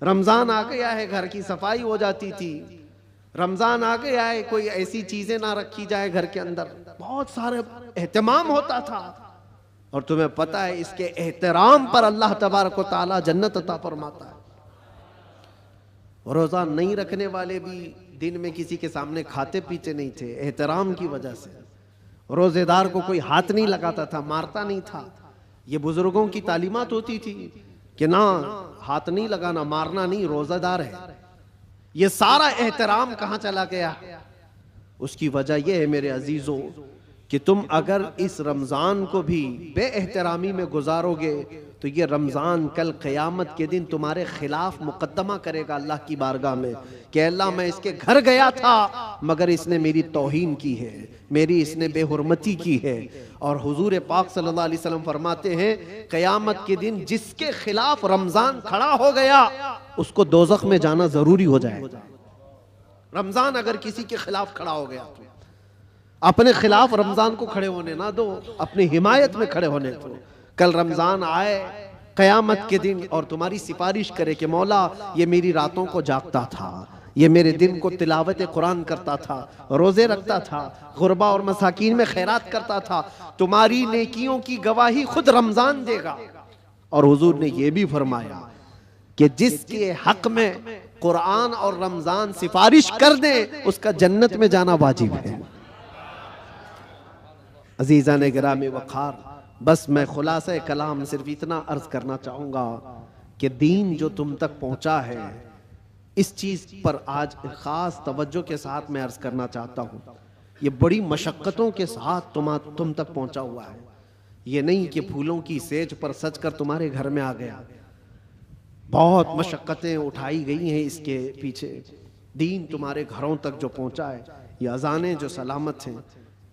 रमजान आ गया है घर की सफाई हो जाती थी, रमजान आ गया है कोई ऐसी चीजें ना रखी जाए घर के अंदर, बहुत सारे एहतमाम होता था। और तुम्हें पता है इसके एहतराम पर अल्लाह तबारक व तआला जन्नत अता फरमाता है। रोजा नहीं रखने वाले भी दिन में किसी के सामने खाते पीते नहीं थे, एहतराम की वजह से। रोजेदार को कोई हाथ नहीं लगाता था, मारता नहीं था। ये बुजुर्गों की तालीमात होती थी कि ना हाथ नहीं लगाना, मारना नहीं, रोजादार है। ये सारा एहतराम कहां चला गया? उसकी वजह यह है मेरे अजीजों कि तुम अगर इस रमजान को भी बेएहतरामी में गुजारोगे तो ये रमजान कल क़यामत के दिन तुम्हारे खिलाफ मुकद्दमा करेगा अल्लाह की बारगाह में कि अल्लाह मैं इसके घर गया था मगर इसने मेरी तौहीन की है, मेरी इसने बेहुरमती की है। और हुजूर पाक सल्लल्लाहु अलैहि वसल्लम फरमाते हैं क़यामत के दिन जिसके खिलाफ रमजान खड़ा हो गया उसको दोज़ख में जाना जरूरी हो जाएगा। रमजान अगर किसी के खिलाफ खड़ा हो गया तो अपने खिलाफ रमजान को खड़े होने ना दो, अपनी हिमायत में खड़े होने दो। कल रमजान आए क़यामत के दिन और तुम्हारी सिफारिश करे कि मौला ये मेरी रातों को जागता था, ये मेरे दिन को तिलावत कुरान करता था, रोजे रखता था, गुरबा और मसाकीन में खैरात करता था, तुम्हारी नेकियों की गवाही खुद रमजान देगा। और हुजूर ने यह भी फरमाया कि जिसके हक में कुरान और रमजान सिफारिश कर दे उसका जन्नत में जाना वाजिब है। अजीज़ान गिरामी वक़ार, बस मैं खुलासा कलाम सिर्फ इतना अर्ज करना चाहूँगा कि दीन जो तुम तक पहुँचा है इस चीज़ पर आज ख़ास तवज्जो के साथ मैं अर्ज करना चाहता हूँ। ये बड़ी मशक्क़तों के साथ तुम तक पहुँचा हुआ है। ये नहीं कि फूलों की सेज पर सज कर तुम्हारे घर में आ गया। बहुत मशक्क़तें उठाई गई हैं इसके पीछे। दीन तुम्हारे घरों तक जो पहुँचा है, ये अज़ानें जो सलामत हैं,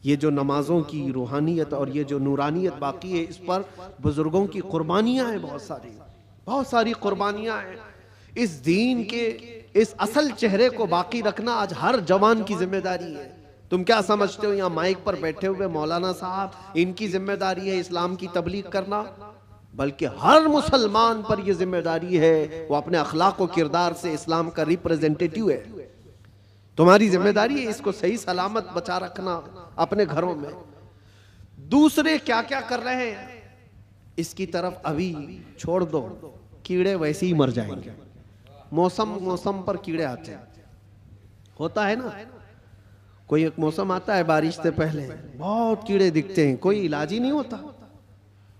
ये जो नमाजों की रूहानियत और ये जो नूरानियत बाकी है, इस पर बुजुर्गों की कुर्बानियाँ हैं, बहुत सारी कुर्बानियाँ हैं। इस दीन के इस असल चेहरे को बाकी रखना आज हर जवान की जिम्मेदारी है। तुम क्या समझते हो यहाँ माइक पर बैठे हुए मौलाना साहब, इनकी जिम्मेदारी है इस्लाम की तबलीग करना? बल्कि हर मुसलमान पर यह जिम्मेदारी है वो अपने अखलाक और किरदार से इस्लाम का रिप्रेजेंटेटिव है। तुम्हारी जिम्मेदारी है इसको सही सलामत बचा रखना अपने घरों में। दूसरे क्या क्या कर रहे हैं इसकी तरफ अभी छोड़ दो। कीड़े वैसे ही मर जाएंगे। मौसम मौसम पर कीड़े आते हैं, होता है ना। कोई एक मौसम आता है बारिश से पहले, बहुत कीड़े दिखते हैं, कोई इलाज ही नहीं होता।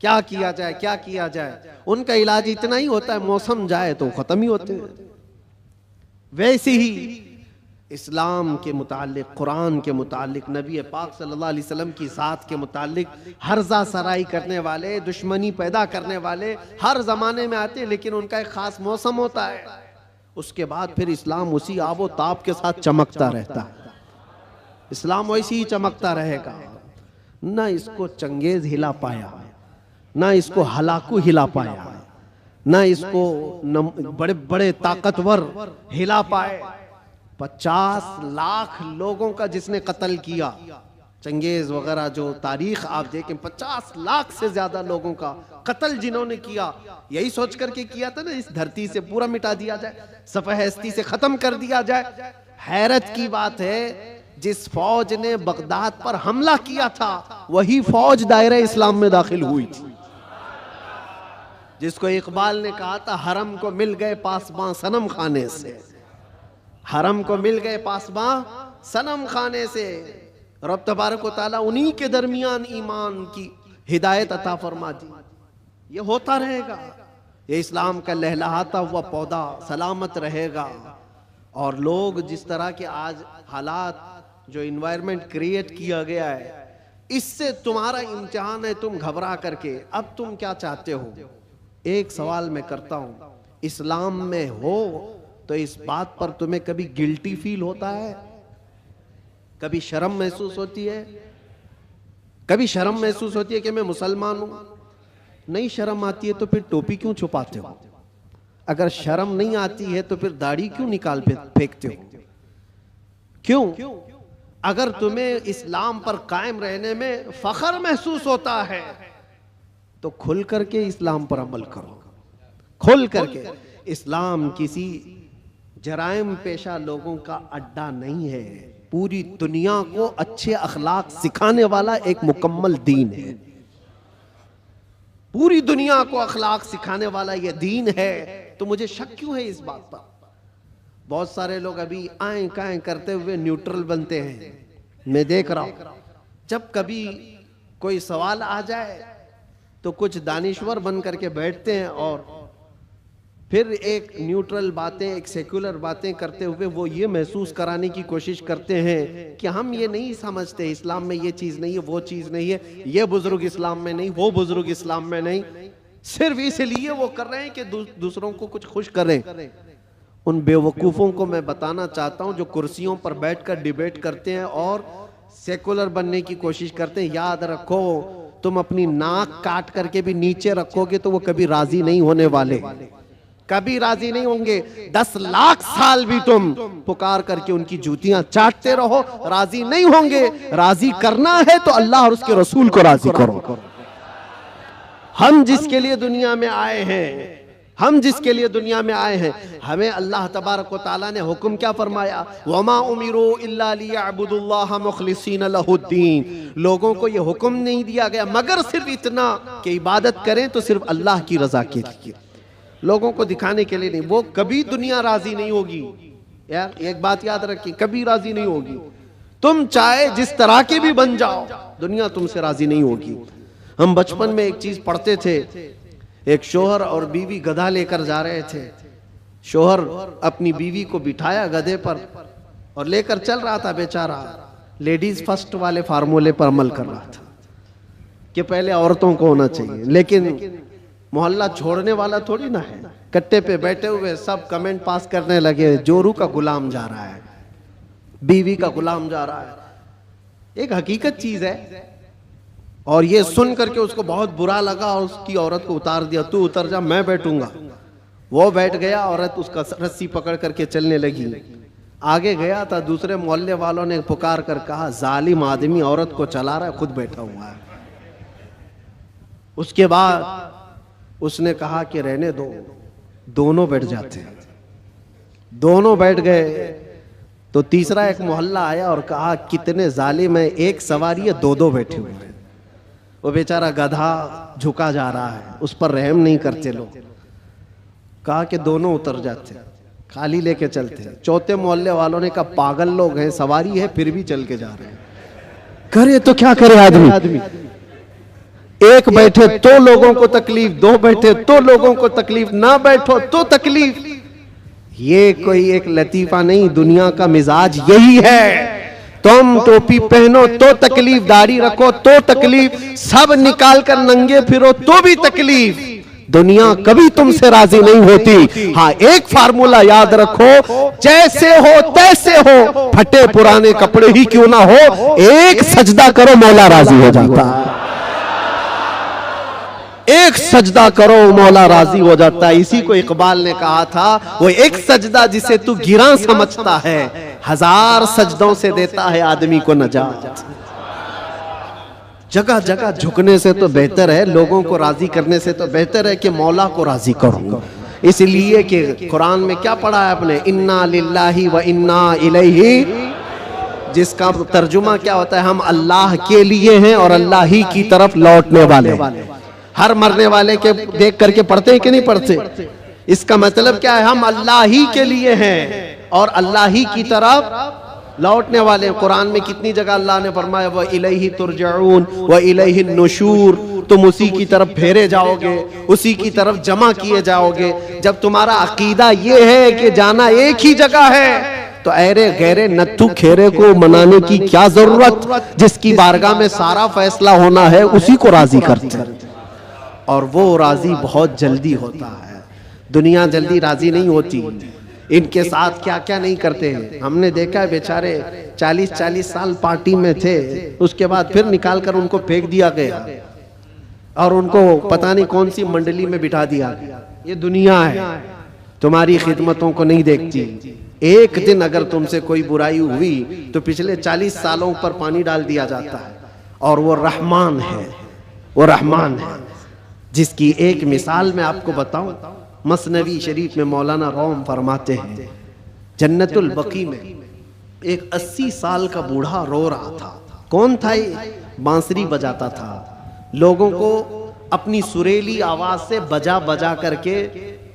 क्या किया जाए, क्या किया जाए? उनका इलाज इतना ही होता है, मौसम जाए तो खत्म ही होते हैं। वैसे ही इस्लाम के मुतालिक, कुरान के मुतालिक, नबी पाक सल्लल्लाहु अलैहि वसल्लम की ज़ात के मुतालिक हर्जा सराई करने वाले, दुश्मनी पैदा करने वाले हर जमाने में आते हैं, लेकिन उनका एक खास मौसम होता है। उसके बाद फिर इस्लाम उसी आबो ताप के साथ चमकता रहता है। इस्लाम वैसे ही चमकता रहेगा। ना इसको चंगेज हिला पाया, ना इसको हलाकू हिला पाया, ना इसको बड़े बड़े ताकतवर हिला पाए। 50 लाख लोगों का जिसने कत्ल किया, चंगेज वगैरह जो तारीख आप देखें, 50 लाख से ज्यादा लोगों का कत्ल जिन्होंने किया, यही सोच करके किया था ना, इस धरती से पूरा मिटा दिया जाए, सफ़े हस्ती से खत्म कर दिया जाए। हैरत की बात है, जिस फौज ने बगदाद पर हमला किया था वही फौज दायरे इस्लाम में दाखिल हुई थी। जिसको इकबाल ने कहा था, हरम को मिल गए पासबां सनम खाने से, हरम को मिल गए पासबां सनम खाने से। रब तबारक व तआला उन्हीं के दरमियान ईमान की हिदायत अता फरमा दी। ये होता रहेगा, ये इस्लाम का लहलहाता हुआ पौधा सलामत रहेगा। और लोग जिस तरह के आज हालात, जो इन्वायरमेंट क्रिएट किया गया है, इससे तुम्हारा इम्तिहान है, तुम घबरा करके अब तुम क्या चाहते हो। एक सवाल मैं करता हूं, इस्लाम में हो तो इस बात पर तुम्हें कभी गिल्टी फील होता है? कभी शर्म महसूस होती है? कभी शर्म महसूस होती है कि मैं मुसलमान हूं? नहीं शर्म आती है तो फिर टोपी क्यों छुपाते हो? अगर शर्म नहीं आती है तो फिर दाढ़ी क्यों निकाल फेंकते हो? क्यों? अगर तुम्हें इस्लाम पर कायम रहने में फख्र महसूस होता है तो खुल करके इस्लाम पर अमल करो, खुल करके। इस्लाम किसी जराइम पेशा लोगों का अड्डा नहीं है, पूरी दुनिया को अच्छे अखलाक सिखाने वाला एक मुकम्मल दीन है। पूरी दुनिया को अखलाक सिखाने वाला यह दीन है। तो मुझे शक क्यों है इस बात पर? बहुत सारे लोग अभी आए काएं करते हुए न्यूट्रल बनते हैं। मैं देख रहा हूं, जब कभी कोई सवाल आ जाए तो कुछ दानिश्वर बन करके बैठते हैं और फिर एक न्यूट्रल बातें, एक सेक्युलर बातें करते हुए वो ये महसूस कराने की कोशिश करते हैं कि हम ये नहीं समझते, इस्लाम में ये चीज़ नहीं है, वो चीज़ नहीं है, ये बुजुर्ग इस्लाम में नहीं, वो बुजुर्ग इस्लाम में नहीं। सिर्फ इसलिए वो कर रहे हैं कि दूसरों को कुछ खुश करें। उन बेवकूफ़ों को मैं बताना चाहता हूं जो कुर्सियों पर बैठकर डिबेट करते हैं और सेकुलर बनने की कोशिश करते हैं। याद रखो, तुम अपनी नाक काट करके भी नीचे रखोगे तो वो कभी राजी नहीं होने वाले, कभी राजी नहीं होंगे। 10 लाख साल भी तुम पुकार करके उनकी जूतियां चाटते रहो, राजी नहीं होंगे। राजी करना है तो अल्लाह और उसके रसूल को राजी करो। हम जिसके लिए दुनिया में आए हैं, हम जिसके लिए दुनिया में आए हैं, हमें अल्लाह तबारक व तआला ने हुक्म क्या फरमाया? वमा उमिरू इल्ला लियअबुदुल्लाह मुखलिसीन लहुद्दीन। लोगों को यह हुक्म नहीं दिया गया मगर सिर्फ इतना कि इबादत करें तो सिर्फ अल्लाह की रजा के लिए, लोगों को दिखाने के लिए नहीं। वो कभी दुनिया राजी नहीं होगी यार, एक बात याद रखिए, कभी राजी नहीं होगी। तुम चाहे जिस तरह के भी बन जाओ, दुनिया तुमसे राजी नहीं होगी। हम बचपन में एक चीज पढ़ते थे, एक शोहर और बीवी गधा लेकर जा रहे थे। शोहर अपनी बीवी को बिठाया गधे पर और लेकर चल रहा था। बेचारा लेडीज फर्स्ट वाले फार्मूले पर अमल कर रहा था कि पहले औरतों को होना चाहिए, लेकिन मोहल्ला छोड़ने वाला थोड़ी ना है। कट्टे पे बैठे हुए सब कमेंट पास करने लगे, जोरू का गुलाम जा रहा है, बीवी का गुलाम जा रहा है। एक हकीकत चीज है। और ये सुन करके उसको बहुत बुरा लगा और उसकी औरत को उतार दिया, तू उतर जा, मैं बैठूंगा। वो बैठ गया, औरत उसका रस्सी पकड़ करके चलने लगी। आगे गया था, दूसरे मोहल्ले वालों ने पुकार कर कहा, जालिम आदमी औरत को चला रहा है, खुद बैठा हुआ है। उसके बाद उसने कहा कि रहने दो, दोनों बैठ जाते हैं। दोनों बैठ गए तो तीसरा एक मोहल्ला आया और कहा, कितने जालिम है, एक सवारी है, दो बैठे हुए हैं। वो बेचारा गधा झुका जा रहा है, उस पर रहम नहीं करते लोग। कहा कि दोनों उतर जाते, खाली लेके चलते। चौथे मोहल्ले वालों ने कहा पागल लोग हैं, सवारी है फिर भी चल के जा रहे हैं। करे तो क्या करे आदमी, एक बैठे तो लोगों को तकलीफ, दो बैठे तो लोगों को तकलीफ, ना बैठो तो तकलीफ। ये कोई एक लतीफा नहीं, दुनिया का मिजाज यही है। तुम टोपी पहनो तो तकलीफ, दाढ़ी रखो तो तकलीफ, सब निकाल कर नंगे फिरो तो भी तकलीफ। दुनिया कभी तुमसे राजी नहीं होती। हाँ, एक फार्मूला याद रखो, जैसे हो तैसे हो, फटे पुराने कपड़े ही क्यों ना हो, एक सजदा करो मौला राजी हो जाता है। एक सजदा करो मौला राजी हो जाता है। इसी को इकबाल ने कहा था, वो एक सजदा जिसे तू गिरा समझता है, 1000 सजदों से देता है आदमी को नजात। जगह जगह झुकने से तो बेहतर है, लोगों को राजी करने से तो बेहतर है कि मौला को राजी करो। इसलिए कि कुरान में क्या पढ़ा है आपने, इन्ना लिल्लाही व इन्ना इलैहि, जिसका तर्जुमा क्या होता है, हम अल्लाह के लिए हैं और अल्लाह ही की तरफ लौटने वाले। हर मरने वाले के देख करके पढ़ते हैं कि नहीं पढ़ते? इसका मतलब क्या है, हम अल्लाह ही के लिए हैं और अल्लाह ही की तरफ लौटने वाले। कुरान में कितनी जगह अल्लाह ने फरमाया, व इलैहि तुरजऊन व इलैहि नुशूर, तुम उसी की तरफ फेरे जाओगे, उसी की तरफ जमा किए जाओगे। जब तुम्हारा अकीदा ये है कि जाना एक ही जगह है, तो ऐरे गहरे नत्थु खेरे को मनाने की क्या जरूरत। जिसकी बारगाह में सारा फैसला होना है उसी को राजी करते हैं, और वो राजी बहुत जल्दी होता है। दुनिया जल्दी राजी नहीं होती। इनके साथ क्या क्या नहीं करते हैं। हमने देखा है, बेचारे 40-40 साल पार्टी में थे, उसके बाद फिर निकाल कर उनको फेंक दिया गया और उनको पता नहीं कौन सी मंडली में बिठा दिया गया। ये दुनिया है, तुम्हारी खिदमतों को नहीं देखती। एक दिन अगर तुमसे कोई बुराई हुई तो पिछले 40 सालों पर पानी डाल दिया जाता है। और वो रहमान है, वो रहमान है, जिसकी एक मिसाल मैं आपको बताऊं। मसनवी शरीफ में मौलाना रोम फरमाते हैं, जन्नतुल बकी में एक 80 साल का बूढ़ा रो रहा था। कौन था ये? बांसुरी बजाता था, लोगों को अपनी सुरीली आवाज से बजा बजा करके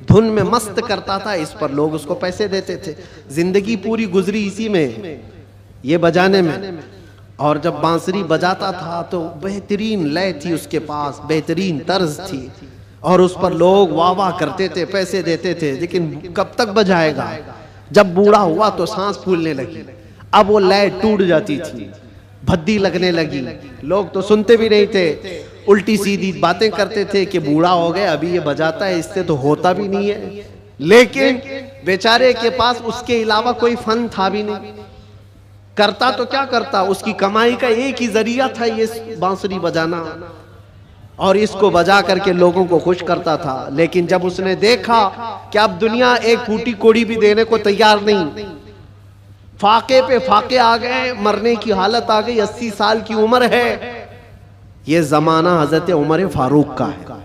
धुन में मस्त करता था। इस पर लोग उसको पैसे देते थे। जिंदगी पूरी गुजरी इसी में, ये बजाने में। और जब बांसुरी बजाता था तो बेहतरीन लय थी उसके पास, बेहतरीन तर्ज थी, और उस पर लोग वाह वाह करते थे, पैसे देते थे। लेकिन कब तक बजाएगा? जब बूढ़ा हुआ तो सांस फूलने लगी, अब वो लय टूट जाती थी, भद्दी लगने लगी। लोग तो सुनते भी नहीं थे, उल्टी सीधी बातें करते थे कि बूढ़ा हो गया, अभी ये बजाता है, इससे तो होता भी नहीं है। लेकिन बेचारे के पास उसके अलावा कोई फन था भी नहीं। करता तो क्या करता, उसकी कमाई का एक ही जरिया था ये बांसुरी बजाना, और इसको बजा करके लोगों को खुश करता था। लेकिन जब उसने देखा कि अब दुनिया एक फूटी कोड़ी भी देने को तैयार नहीं, फाके पे फाके आ गए, मरने की हालत आ गई, 80 साल की उम्र है। ये जमाना हजरत उमर फारूक का है।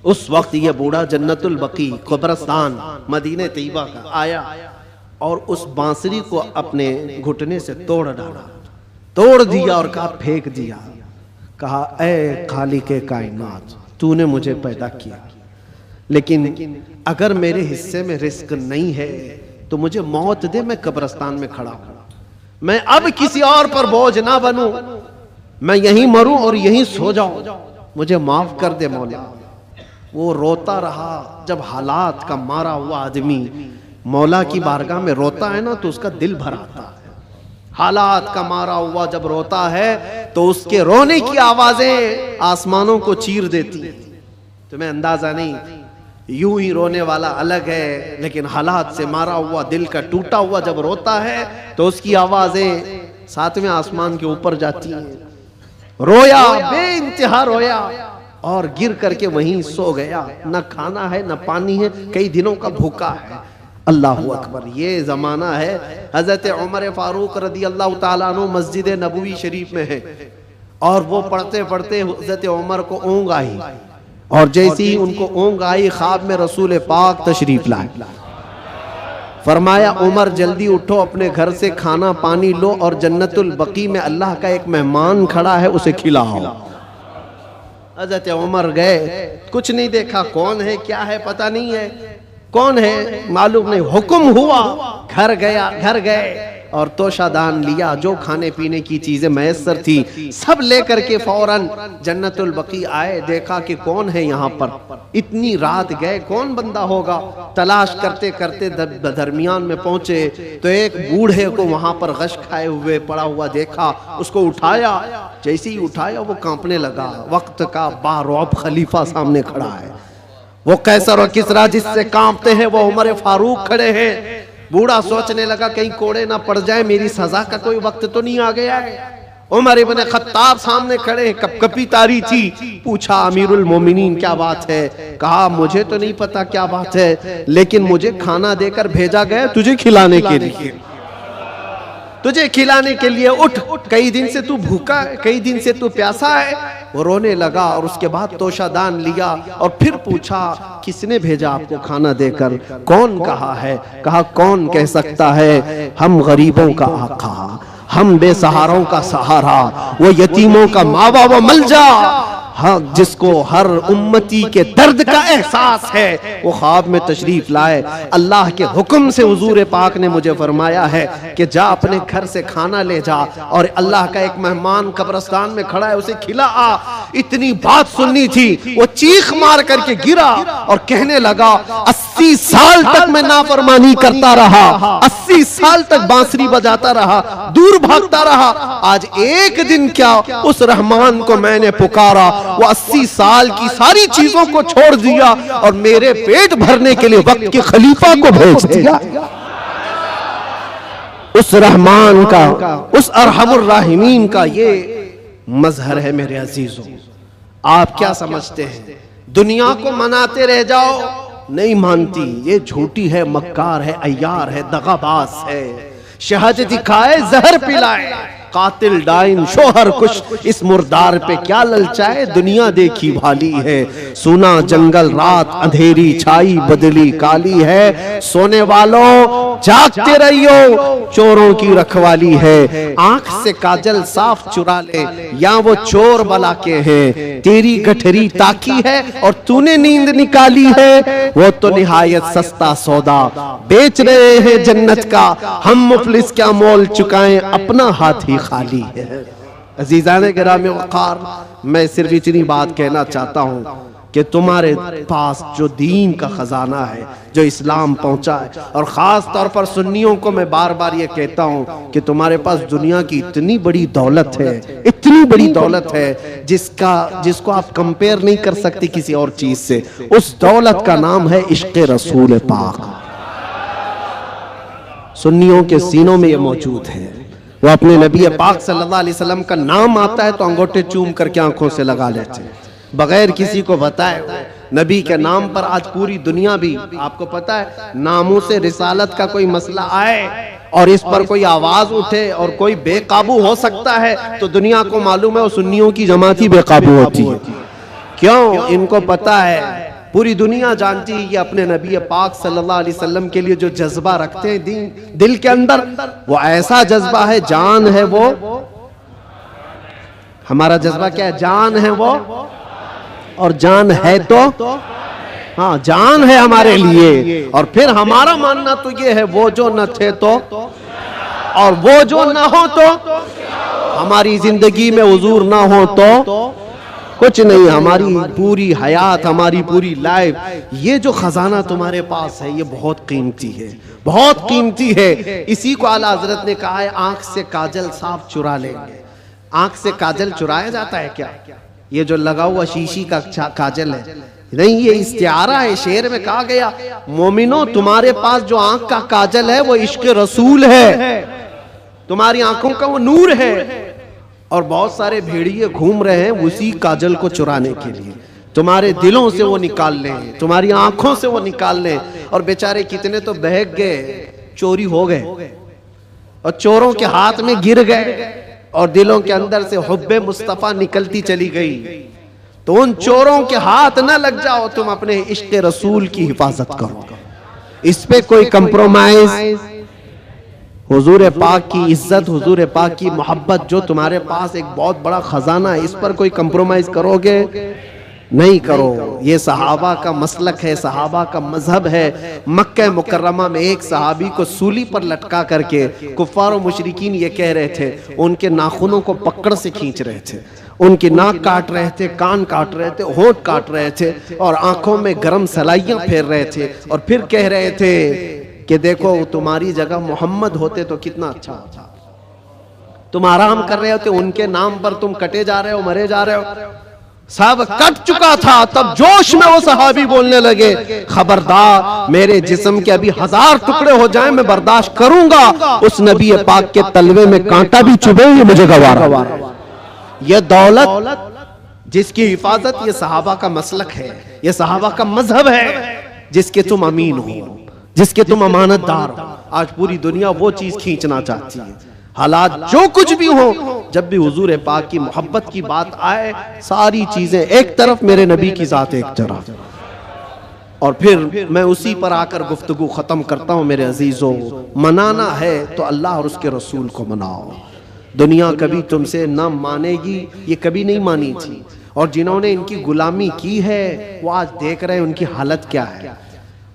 उस वक्त ये बूढ़ा जन्नतुल बकी कब्रिस्तान मदीने तैयबा का आया और उस बांसुरी को अपने घुटने से तोड़ डाला, तोड़ दिया और कहा फेंक दिया। कहा, ऐ खालिके कायनात, तूने मुझे पैदा किया, लेकिन अगर मेरे हिस्से में रिस्क नहीं है तो मुझे मौत दे, मैं कब्रिस्तान में खड़ा हूं, मैं अब किसी और पर बोझ ना बनूं, मैं यहीं मरूं और यहीं सो जाऊं, मुझे माफ कर दे मौला। वो रोता रहा। जब हालात का मारा हुआ आदमी मौला की बारगाह में रोता है ना, तो उसका दिल भर आता है। हालात का मारा हुआ जब रोता है तो उसके रोने की आवाजें आसमानों को चीर देती। तुम्हें अंदाजा नहीं, यूं ही रोने वाला अलग है, लेकिन हालात से मारा हुआ, दिल का टूटा हुआ जब रोता है तो उसकी आवाजें सातवें आसमान के ऊपर जाती हैं। रोया, बेइंतहा रोया और गिर करके वहीं सो गया। न खाना है न पानी है, कई दिनों का भूखा है। अल्लाहु अकबर। ये जमाना है हजरत उमर फारूक रदी अल्लाह ताला अन्हु मस्जिद नबवी शरीफ में है, और वो पढ़ते पढ़ते हजरत उमर को ऊँग आई, और जैसे ही उनको ऊँग आई ख्वाब में रसूल पाक तशरीफ लाए। फरमाया, उमर जल्दी उठो, अपने घर से खाना पानी लो और जन्नतुल बकी में अल्लाह का एक मेहमान खड़ा है, उसे खिलाओ। हजरत उमर गए, कुछ नहीं देखा, कौन है क्या है पता नहीं है, कौन है मालूम नहीं। हुक्म हुआ, घर गया, घर गए और तोशादान लिया, जो खाने पीने की चीजें मैसर थी सब लेकर के फौरन जन्नतुल बकी आए। देखा कि कौन है यहाँ पर, इतनी रात गए कौन बंदा होगा। तलाश करते करते दरमियान में पहुंचे तो एक बूढ़े को वहां पर गश खाए हुए पड़ा हुआ देखा। उसको उठाया, जैसे ही उठाया वो कांपने लगा। वक्त का बारौब खलीफा सामने खड़ा है। वो कैसर और किसरा जिससे कांपते हैं वो उमर फारूक खड़े हैं। बूढ़ा सोचने लगा कहीं कोड़े ना पड़ जाए, मेरी सजा का कोई वक्त तो नहीं आ गया है। उमर इब्ने खत्ताब सामने खड़े, कपकपी तारी थी। पूछा अमीरुल मोमिनीन क्या बात है? कहा मुझे तो नहीं पता क्या बात है, लेकिन मुझे खाना देकर भेजा गया तुझे खिलाने के लिए, तुझे खिलाने के लिए। उठ, कई दिन से तू भूखा है, कई दिन से तू प्यासा है। वो रोने लगा और उसके बाद तोशादान लिया और फिर पूछा किसने भेजा आपको खाना देकर? कौन कहा है? कहा कौन कह सकता है, हम गरीबों का आका, हम बेसहारों का सहारा, वो यतीमों का मावा व मलजा। हाँ, जिसको हर उम्मती के दर्द का एहसास है, वो ख्वाब में तशरीफ लाए। अल्लाह के हुक्म से हुजूर पाक ने मुझे फरमाया है कि जा अपने घर से खाना ले जा, और अल्लाह का एक मेहमान कब्रिस्तान में खड़ा है उसे खिला आ। इतनी बात सुननी थी, वो चीख मार करके गिरा और कहने लगा 80 साल तक मैं नाफरमानी करता रहा, 80 साल तक बांसुरी बजाता रहा, दूर भागता रहा, आज एक दिन क्या उस रहमान को मैंने पुकारा, वो 80 साल की सारी चीजों को छोड़ दिया और मेरे पेट भरने के लिए वक्त के खलीफा को भेज दिया। उस रहमान का, उस अरहमुर राहिमीन का ये मजहर है मेरे अजीजों। आप क्या समझते हैं दुनिया को मनाते रह जाओ? नहीं मानती, ये झूठी है, मक्कार है, अय्यार है, दगाबाज है। शहद दिखाए जहर पिलाए, कातिल डाइन शोहर कुछ, इस मुर्दार पे क्या ललचाए, दुनिया देखी भाली है। सुना जंगल रात अंधेरी छाई बदली काली है, सोने वालों जागते रहियो चोरों की रखवाली है। आंख से काजल साफ चुरा ले या वो चोर बला के हैं, तेरी गठरी ताकी है और तूने नींद निकाली है, वो तो निहायत सस्ता सौदा बेच रहे हैं जन्नत का, हम मुफलिस क्या मोल चुकाएं, अपना हाथ ही खाली है। अजीजाने गिरामी वक़ार, मैं सिर्फ इतनी बात कहना चाहता हूँ कि तुम्हारे पास जो दीन का खजाना है, जो इस्लाम पहुंचा है, और ख़ास तौर पर सुन्नियों को मैं बार बार ये कहता हूँ कि तुम्हारे पास दुनिया की इतनी बड़ी दौलत है, इतनी बड़ी दौलत है जिसको आप कंपेयर नहीं कर सकते किसी और चीज़ से। उस दौलत का नाम है इश्क़ रसूल पाक। सुन्नियों के सीनों में ये मौजूद है। वो अपने नबी पाक सल्लल्लाहु अलैहि वसल्लम का नाम आता है तो अंगूठे चूम करके आंखों से लगा लेते हैं बगैर किसी को बताए। नबी के नाम पर आज पूरी दुनिया भी, आपको पता है, नामों से रिसालत का कोई मसला आए और इस पर कोई आवाज उठे और कोई बेकाबू हो सकता है तो दुनिया को मालूम है वो सुन्नियों की जमात ही बेकाबू होती है। क्यों? इनको पता है, पूरी दुनिया जानती है ये अपने नबी पाक सल्लल्लाहु अलैहि वसल्लम के लिए जो जज्बा रखते हैं दिल के अंदर, वो ऐसा जज्बा है, जान है वो। हमारा जज्बा क्या है? जान है वो, और जान है तो हाँ, जान है हमारे लिए। और फिर हमारा मानना तो ये है वो जो न थे तो, और वो जो ना हो तो, हमारी जिंदगी में हुजूर ना हो तो कुछ नहीं। हमारी पूरी हयात, हमारी पूरी लाइफ, ये जो खजाना तुम्हारे पास है ये बहुत कीमती है, बहुत कीमती है। इसी को आला हजरत ने कहा है आंख से काजल साफ चुरा लेंगे। आंख से काजल चुराया जाता है क्या? ये जो लगा हुआ शीशी का काजल है नहीं, ये इस्तिआरा है। शेर में कहा गया मोमिनो तुम्हारे पास जो आंख का काजल है वो इश्क रसूल है, तुम्हारी आंखों का वो नूर है। और बहुत सारे भेड़िए घूम रहे हैं उसी काजल को चुराने के लिए। तुम्हारे दिलों से वो निकाल लें, तुम्हारी आंखों से वो निकाल लें। और बेचारे कितने तो बहक गए, चोरी हो गए और चोरों के हाथ में गिर गए और दिलों के अंदर से हुब्बे मुस्तफा निकलती चली गई। तो उन चोरों के हाथ ना लग जाओ, तुम अपने इश्क रसूल की हिफाजत करो। इस पे कोई कंप्रोमाइज, हुजूर पाक की इज्जत, हुजूर पाक की मोहब्बत जो तुम्हारे पास एक बहुत बड़ा खजाना है, इस पर कोई कंप्रोमाइज करोगे नहीं करो। ये सहाबा का मसलक है, सहाबा का मजहब है। मक्का मुकर्रमा में एक सहाबी को सूली पर लटका करके कुफ्फार और मुशरिकीन ये कह रहे थे, उनके नाखूनों को पकड़ से खींच रहे थे, उनकी नाक काट रहे थे, कान काट रहे थे, होंठ काट रहे थे और आंखों में गरम सलाइयां फेर रहे थे और फिर कह रहे थे कि देखो तुम्हारी जगह मोहम्मद होते तो कितना अच्छा होता। तुम आराम कर रहे होते, उनके नाम पर तुम कटे जा रहे हो, मरे जा रहे हो। सब कट चुका था, तब जोश में वो सहाबी बोलने लगे, खबरदार मेरे जिस्म के अभी 1000 टुकड़े हो जाएं मैं बर्दाश्त करूंगा, उस नबी पाक के तलवे में कांटा भी चुभे ये मुझे गवारा। ये दौलत जिसकी हिफाजत ये सहाबा का मसलक है, ये सहाबा का मजहब है, जिसके तुम अमीन हो, जिसके तुम अमानतदार हो। आज पूरी दुनिया वो चीज खींचना चाहती है। हालात जो कुछ भी हो, जब भी हुजूर पाक की मोहब्बत की बात आए, सारी चीजें एक तरफ, मेरे नबी की जात एक तरफ। और फिर मैं उसी पर आकर गुफ्तगू खत्म करता हूं। मेरे अजीजों, मनाना है तो अल्लाह और उसके रसूल को मनाओ। दुनिया कभी तुमसे न मानेगी, ये कभी नहीं मानी थी। और जिन्होंने इनकी गुलामी की है वो आज देख रहे हैं उनकी हालत क्या है।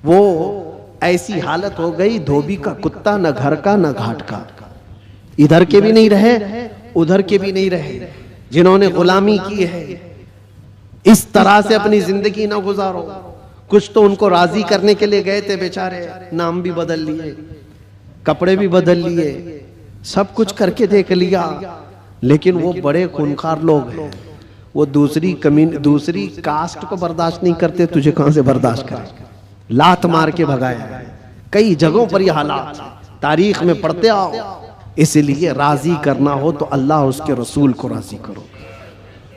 वो ऐसी हालत हो गई, धोबी का कुत्ता, न घर का न घाट का, इधर के भी नहीं रहे उधर के भी नहीं रहे। जिन्होंने गुलामी की है, इस तरह से अपनी जिंदगी ना गुजारो। कुछ तो उनको राजी करने के लिए गए थे बेचारे, नाम भी बदल लिए, कपड़े भी बदल लिए, सब कुछ करके देख लिया, लेकिन वो बड़े खूंखार लोग हैं। वो दूसरी कास्ट को बर्दाश्त नहीं करते, तुझे कहां से बर्दाश्त करें। लात मार के भगाया। कई जगहों पर यह हालात तारीख में पढ़ते आओ। इसलिए राजी करना हो तो अल्लाह उसके रसूल को राजी करो।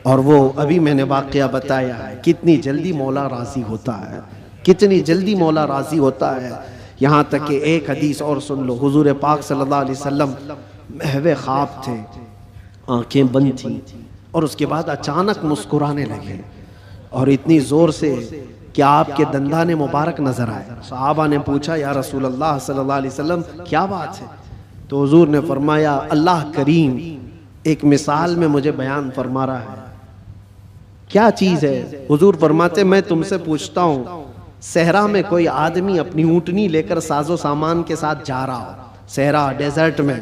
और वो अभी मैंने वाकया बताया है, कितनी जल्दी मौला राजी होता है, कितनी जल्दी मौला राजी होता है। यहाँ तक कि एक हदीस और सुन लो, हुजूर पाक सल्लल्लाहु अलैहि वसल्लम महवे ख्वाब थे, आंखें बंद थी और उसके बाद अचानक मुस्कुराने लगे और इतनी जोर से कि आपके दंदाने मुबारक नजर आए। सहाबा ने पूछा, या रसूल अल्लाह सल्लल्लाहु अलैहि वसल्लम क्या बात है? तो हुजूर ने फरमाया, अल्लाह करीम एक मिसाल में मुझे बयान फरमा रहा है। क्या चीज है? हुजूर फरमाते, मैं तुमसे पूछता हूँ, सहरा में कोई आदमी अपनी ऊँटनी लेकर साजो सामान के साथ जा रहा हो, सहरा डेजर्ट में,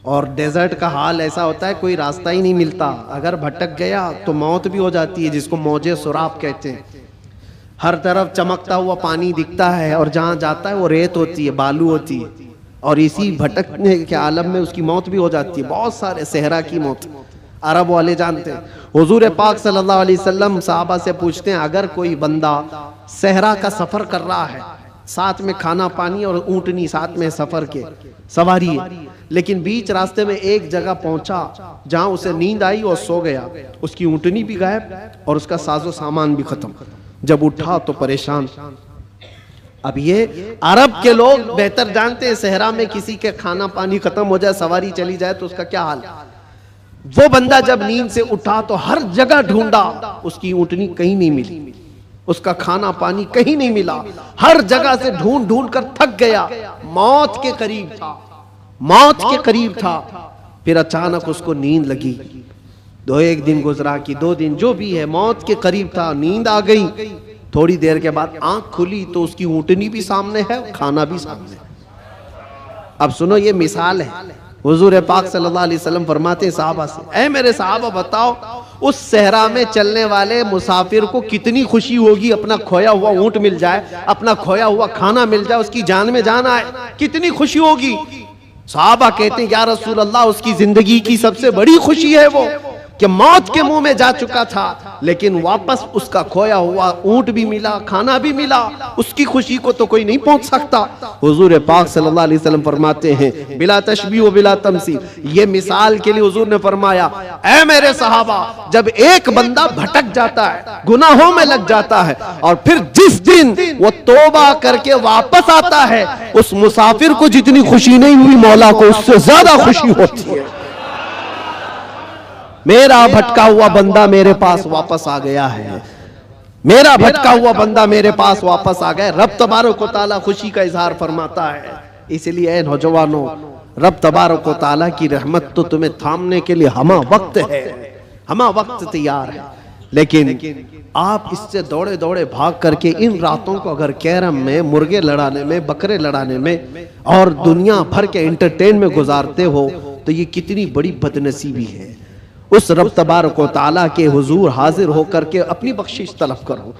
और डेजर्ट का हाल ऐसा होता है कोई रास्ता ही नहीं मिलता, अगर भटक गया तो मौत भी हो जाती है, जिसको मौजे सुराब कहते हैं। हर तरफ चमकता हुआ पानी दिखता है और जहाँ जाता है वो रेत होती है, बालू होती है, और इसी भटकने के आलम में उसकी मौत भी हो जाती है। बहुत सारे सहरा की मौत अरब वाले जानते हैं। हुजूर पाक सल्लल्लाहु अलैहि वसल्लम साहबा से पूछते हैं, अगर कोई बंदा सहरा का सफर कर रहा है, साथ में खाना पानी और ऊँटनी साथ में सफर के सवारी है, लेकिन बीच रास्ते में एक जगह पहुंचा जहां उसे नींद आई और सो गया, उसकी ऊँटनी भी गायब और उसका साजो सामान भी खत्म। जब उठा तो परेशान। अब ये अरब के लोग बेहतर जानते हैं, सहरा में किसी के खाना पानी खत्म हो जाए, सवारी चली जाए तो उसका क्या हाल। वो बंदा जब नींद से उठा तो हर जगह ढूंढा, उसकी ऊँटनी कहीं नहीं मिली, उसका खाना पानी कहीं नहीं मिला, हर जगह से ढूंढ ढूंढ कर थक गया, मौत के करीब था, मौत के करीब था। फिर अचानक उसको नींद लगी। एक दिन गुजरा कि 2 दिन, जो भी है, मौत के करीब था, नींद आ गई। थोड़ी देर के बाद आंख खुली तो उसकी ऊँटनी भी सामने है, खाना भी सामने है। अब सुनो, ये मिसाल है। हुजूर पाक सल्लल्लाहु अलैहि वसल्लम फरमाते हैं साहबा से, ऐ मेरे साहबा बताओ, उस सहरा में चलने वाले मुसाफिर को कितनी खुशी होगी अपना खोया हुआ ऊँट मिल जाए, अपना खोया हुआ खाना मिल जाए, उसकी जान में जान आए, कितनी खुशी होगी। साहबा कहते हैं, या रसूल अल्लाह, उसकी जिंदगी की सबसे बड़ी खुशी है वो कि मौत के मुंह में जा चुका था, लेकिन वापस उसका खोया हुआ ऊंट भी मिला, खाना भी मिला, उसकी खुशी को तो कोई नहीं पहुंच सकता। हुजूर पाक सल्लल्लाहु अलैहि वसल्लम फरमाते हैं, बिला तशबीह व बिला तमसील, ये मिसाल के लिए हुजूर ने फरमाया, ऐ मेरे सहाबा, जब एक बंदा भटक जाता है, गुनाहों में लग जाता है, और फिर जिस दिन वो तौबा करके वापस आता है, उस मुसाफिर को जितनी खुशी नहीं हुई, मौला को उससे ज्यादा खुशी होती है। मेरा भटका हुआ बंदा मेरे पास वापस आ गया है, मेरा भटका हुआ बंदा मेरे पास वापस आ गया। रब तबारक व तआला खुशी का इजहार फरमाता है। इसलिए ऐ नौजवानों, रब तबारक व तआला की रहमत तो तुम्हें थामने के लिए हमा वक्त है, हमा वक्त तैयार है। लेकिन आप इससे दौड़े दौड़े भाग करके इन रातों को अगर कैरम में, मुर्गे लड़ाने में, बकरे लड़ाने में और दुनिया भर के एंटरटेन में गुजारते हो तो ये कितनी बड़ी बदनसीबी है। उस रब तबारक व तआला के हुजूर हाजिर होकर के अपनी बख्शिश तलब करो।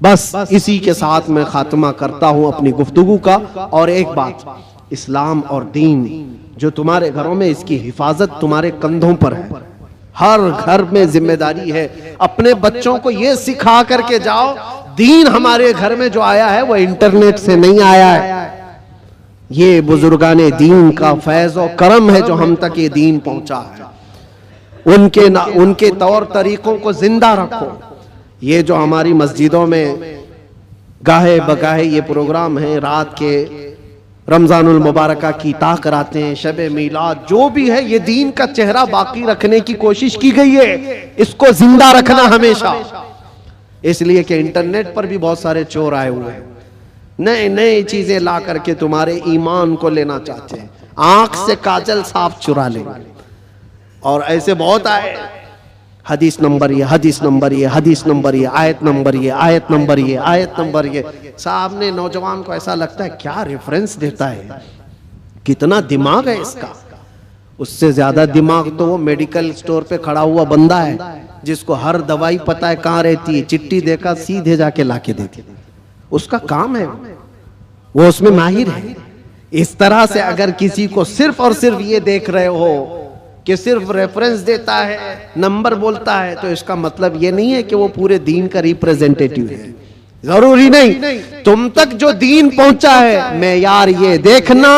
बस इसी के साथ मैं खात्मा करता हूं अपनी गुफ्तगू का। और एक बात, इस्लाम और दीन जो तुम्हारे घरों में, इसकी हिफाजत तुम्हारे कंधों पर है। हर घर में जिम्मेदारी है, अपने बच्चों को यह सिखा करके जाओ दीन हमारे घर में जो आया है वो इंटरनेट से नहीं आया है, ये बुजुर्गाने दीन का फैज और करम है जो हम तक ये दीन पहुंचा है। उनके तौर तरीकों को जिंदा रखो। ये जो हमारी मस्जिदों में गाहे बगाहे ये प्रोग्राम है, रात के रमजानुल मुबारका की ताकराते हैं, शबे मीलाद, जो भी है, ये दीन का चेहरा बाकी रखने की कोशिश की गई है, इसको जिंदा रखना हमेशा। इसलिए कि इंटरनेट पर भी बहुत सारे चोर आए हुए हैं, नए नए चीजें ला करके तुम्हारे ईमान को लेना चाहते हैं, आंख से काजल साफ चुरा लेंगे। और ऐसे बहुत आए, हदीस नंबर ये, हदीस नंबर ये, हदीस नंबर ये, आयत नंबर ये, आयत नंबर ये, आयत नंबर ये। सामने नौजवान को ऐसा लगता है क्या रेफरेंस देता है, कितना दिमाग है इसका। उससे ज्यादा दिमाग तो वो मेडिकल स्टोर पे खड़ा हुआ बंदा है जिसको हर दवाई पता है कहाँ रहती है, चिट्ठी देखा सीधे जाके लाके देती, उसका काम है, वो उसमें माहिर है। इस तरह से अगर किसी को सिर्फ और सिर्फ ये देख रहे हो कि सिर्फ रेफरेंस देता है, नंबर बोलता है, तो इसका मतलब ये नहीं है कि वो पूरे दीन का रिप्रेजेंटेटिव है। जरूरी नहीं, तुम तक जो दीन पहुंचा है मैं यार ये देखना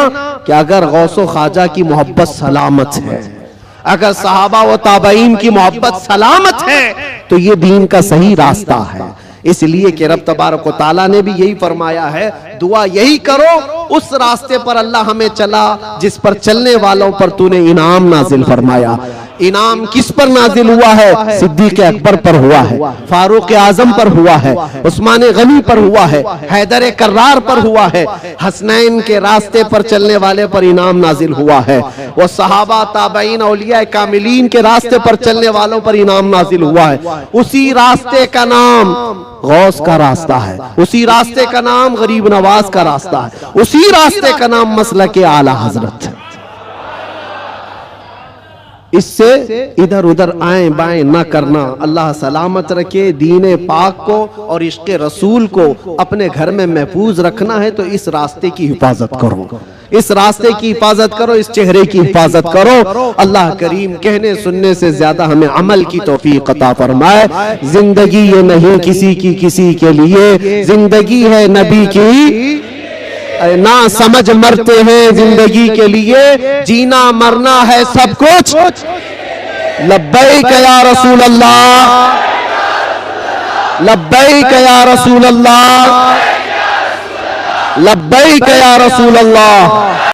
कि अगर गौसो ख्वाजा की मोहब्बत सलामत है, अगर सहाबा व ताबईन की मोहब्बत सलामत है तो ये दीन का सही रास्ता है। इसलिए कि रब तबारक व तआला ने भी यही फरमाया है, दुआ यही करो उस रास्ते पर अल्लाह हमें चला जिस पर चलने वालों पर तूने इनाम नाजिल फरमाया। इनाम किस पर नाजिल हुआ है? सिद्दीक अकबर पर हुआ है, फारूक आजम पर हुआ है, उस्मान गनी पर हुआ है, हैदर कर्रार पर हुआ है, हसनैन के रास्ते पर चलने वाले पर इनाम नाजिल हुआ है, वो सहाबा ताबईन औलिया कामिलीन के रास्ते पर चलने वालों पर इनाम नाजिल हुआ है। उसी रास्ते का नाम गौस का रास्ता है, उसी रास्ते का नाम गरीब नवाज का रास्ता है, उसी रास्ते का नाम मसलक आला हजरत है। इससे इधर उधर आए बाएं न करना। अल्लाह सलामत रखे दीन पाक को और इश्क़ रसूल को अपने घर में महफूज रखना है तो इस रास्ते की हिफाजत करो, इस रास्ते की हिफाजत करो, इस चेहरे की हिफाजत करो। अल्लाह करीम कहने सुनने से ज्यादा हमें अमल की तौफीक अता फरमाए। जिंदगी ये नहीं किसी की किसी के लिए, जिंदगी है नबी की, ना समझ मरते हैं जिंदगी के लिए, जीना मरना है सब कुछ। लब्बैक या रसूल अल्लाह, लब्बैक या रसूल अल्लाह, लब्बैक या रसूल अल्लाह।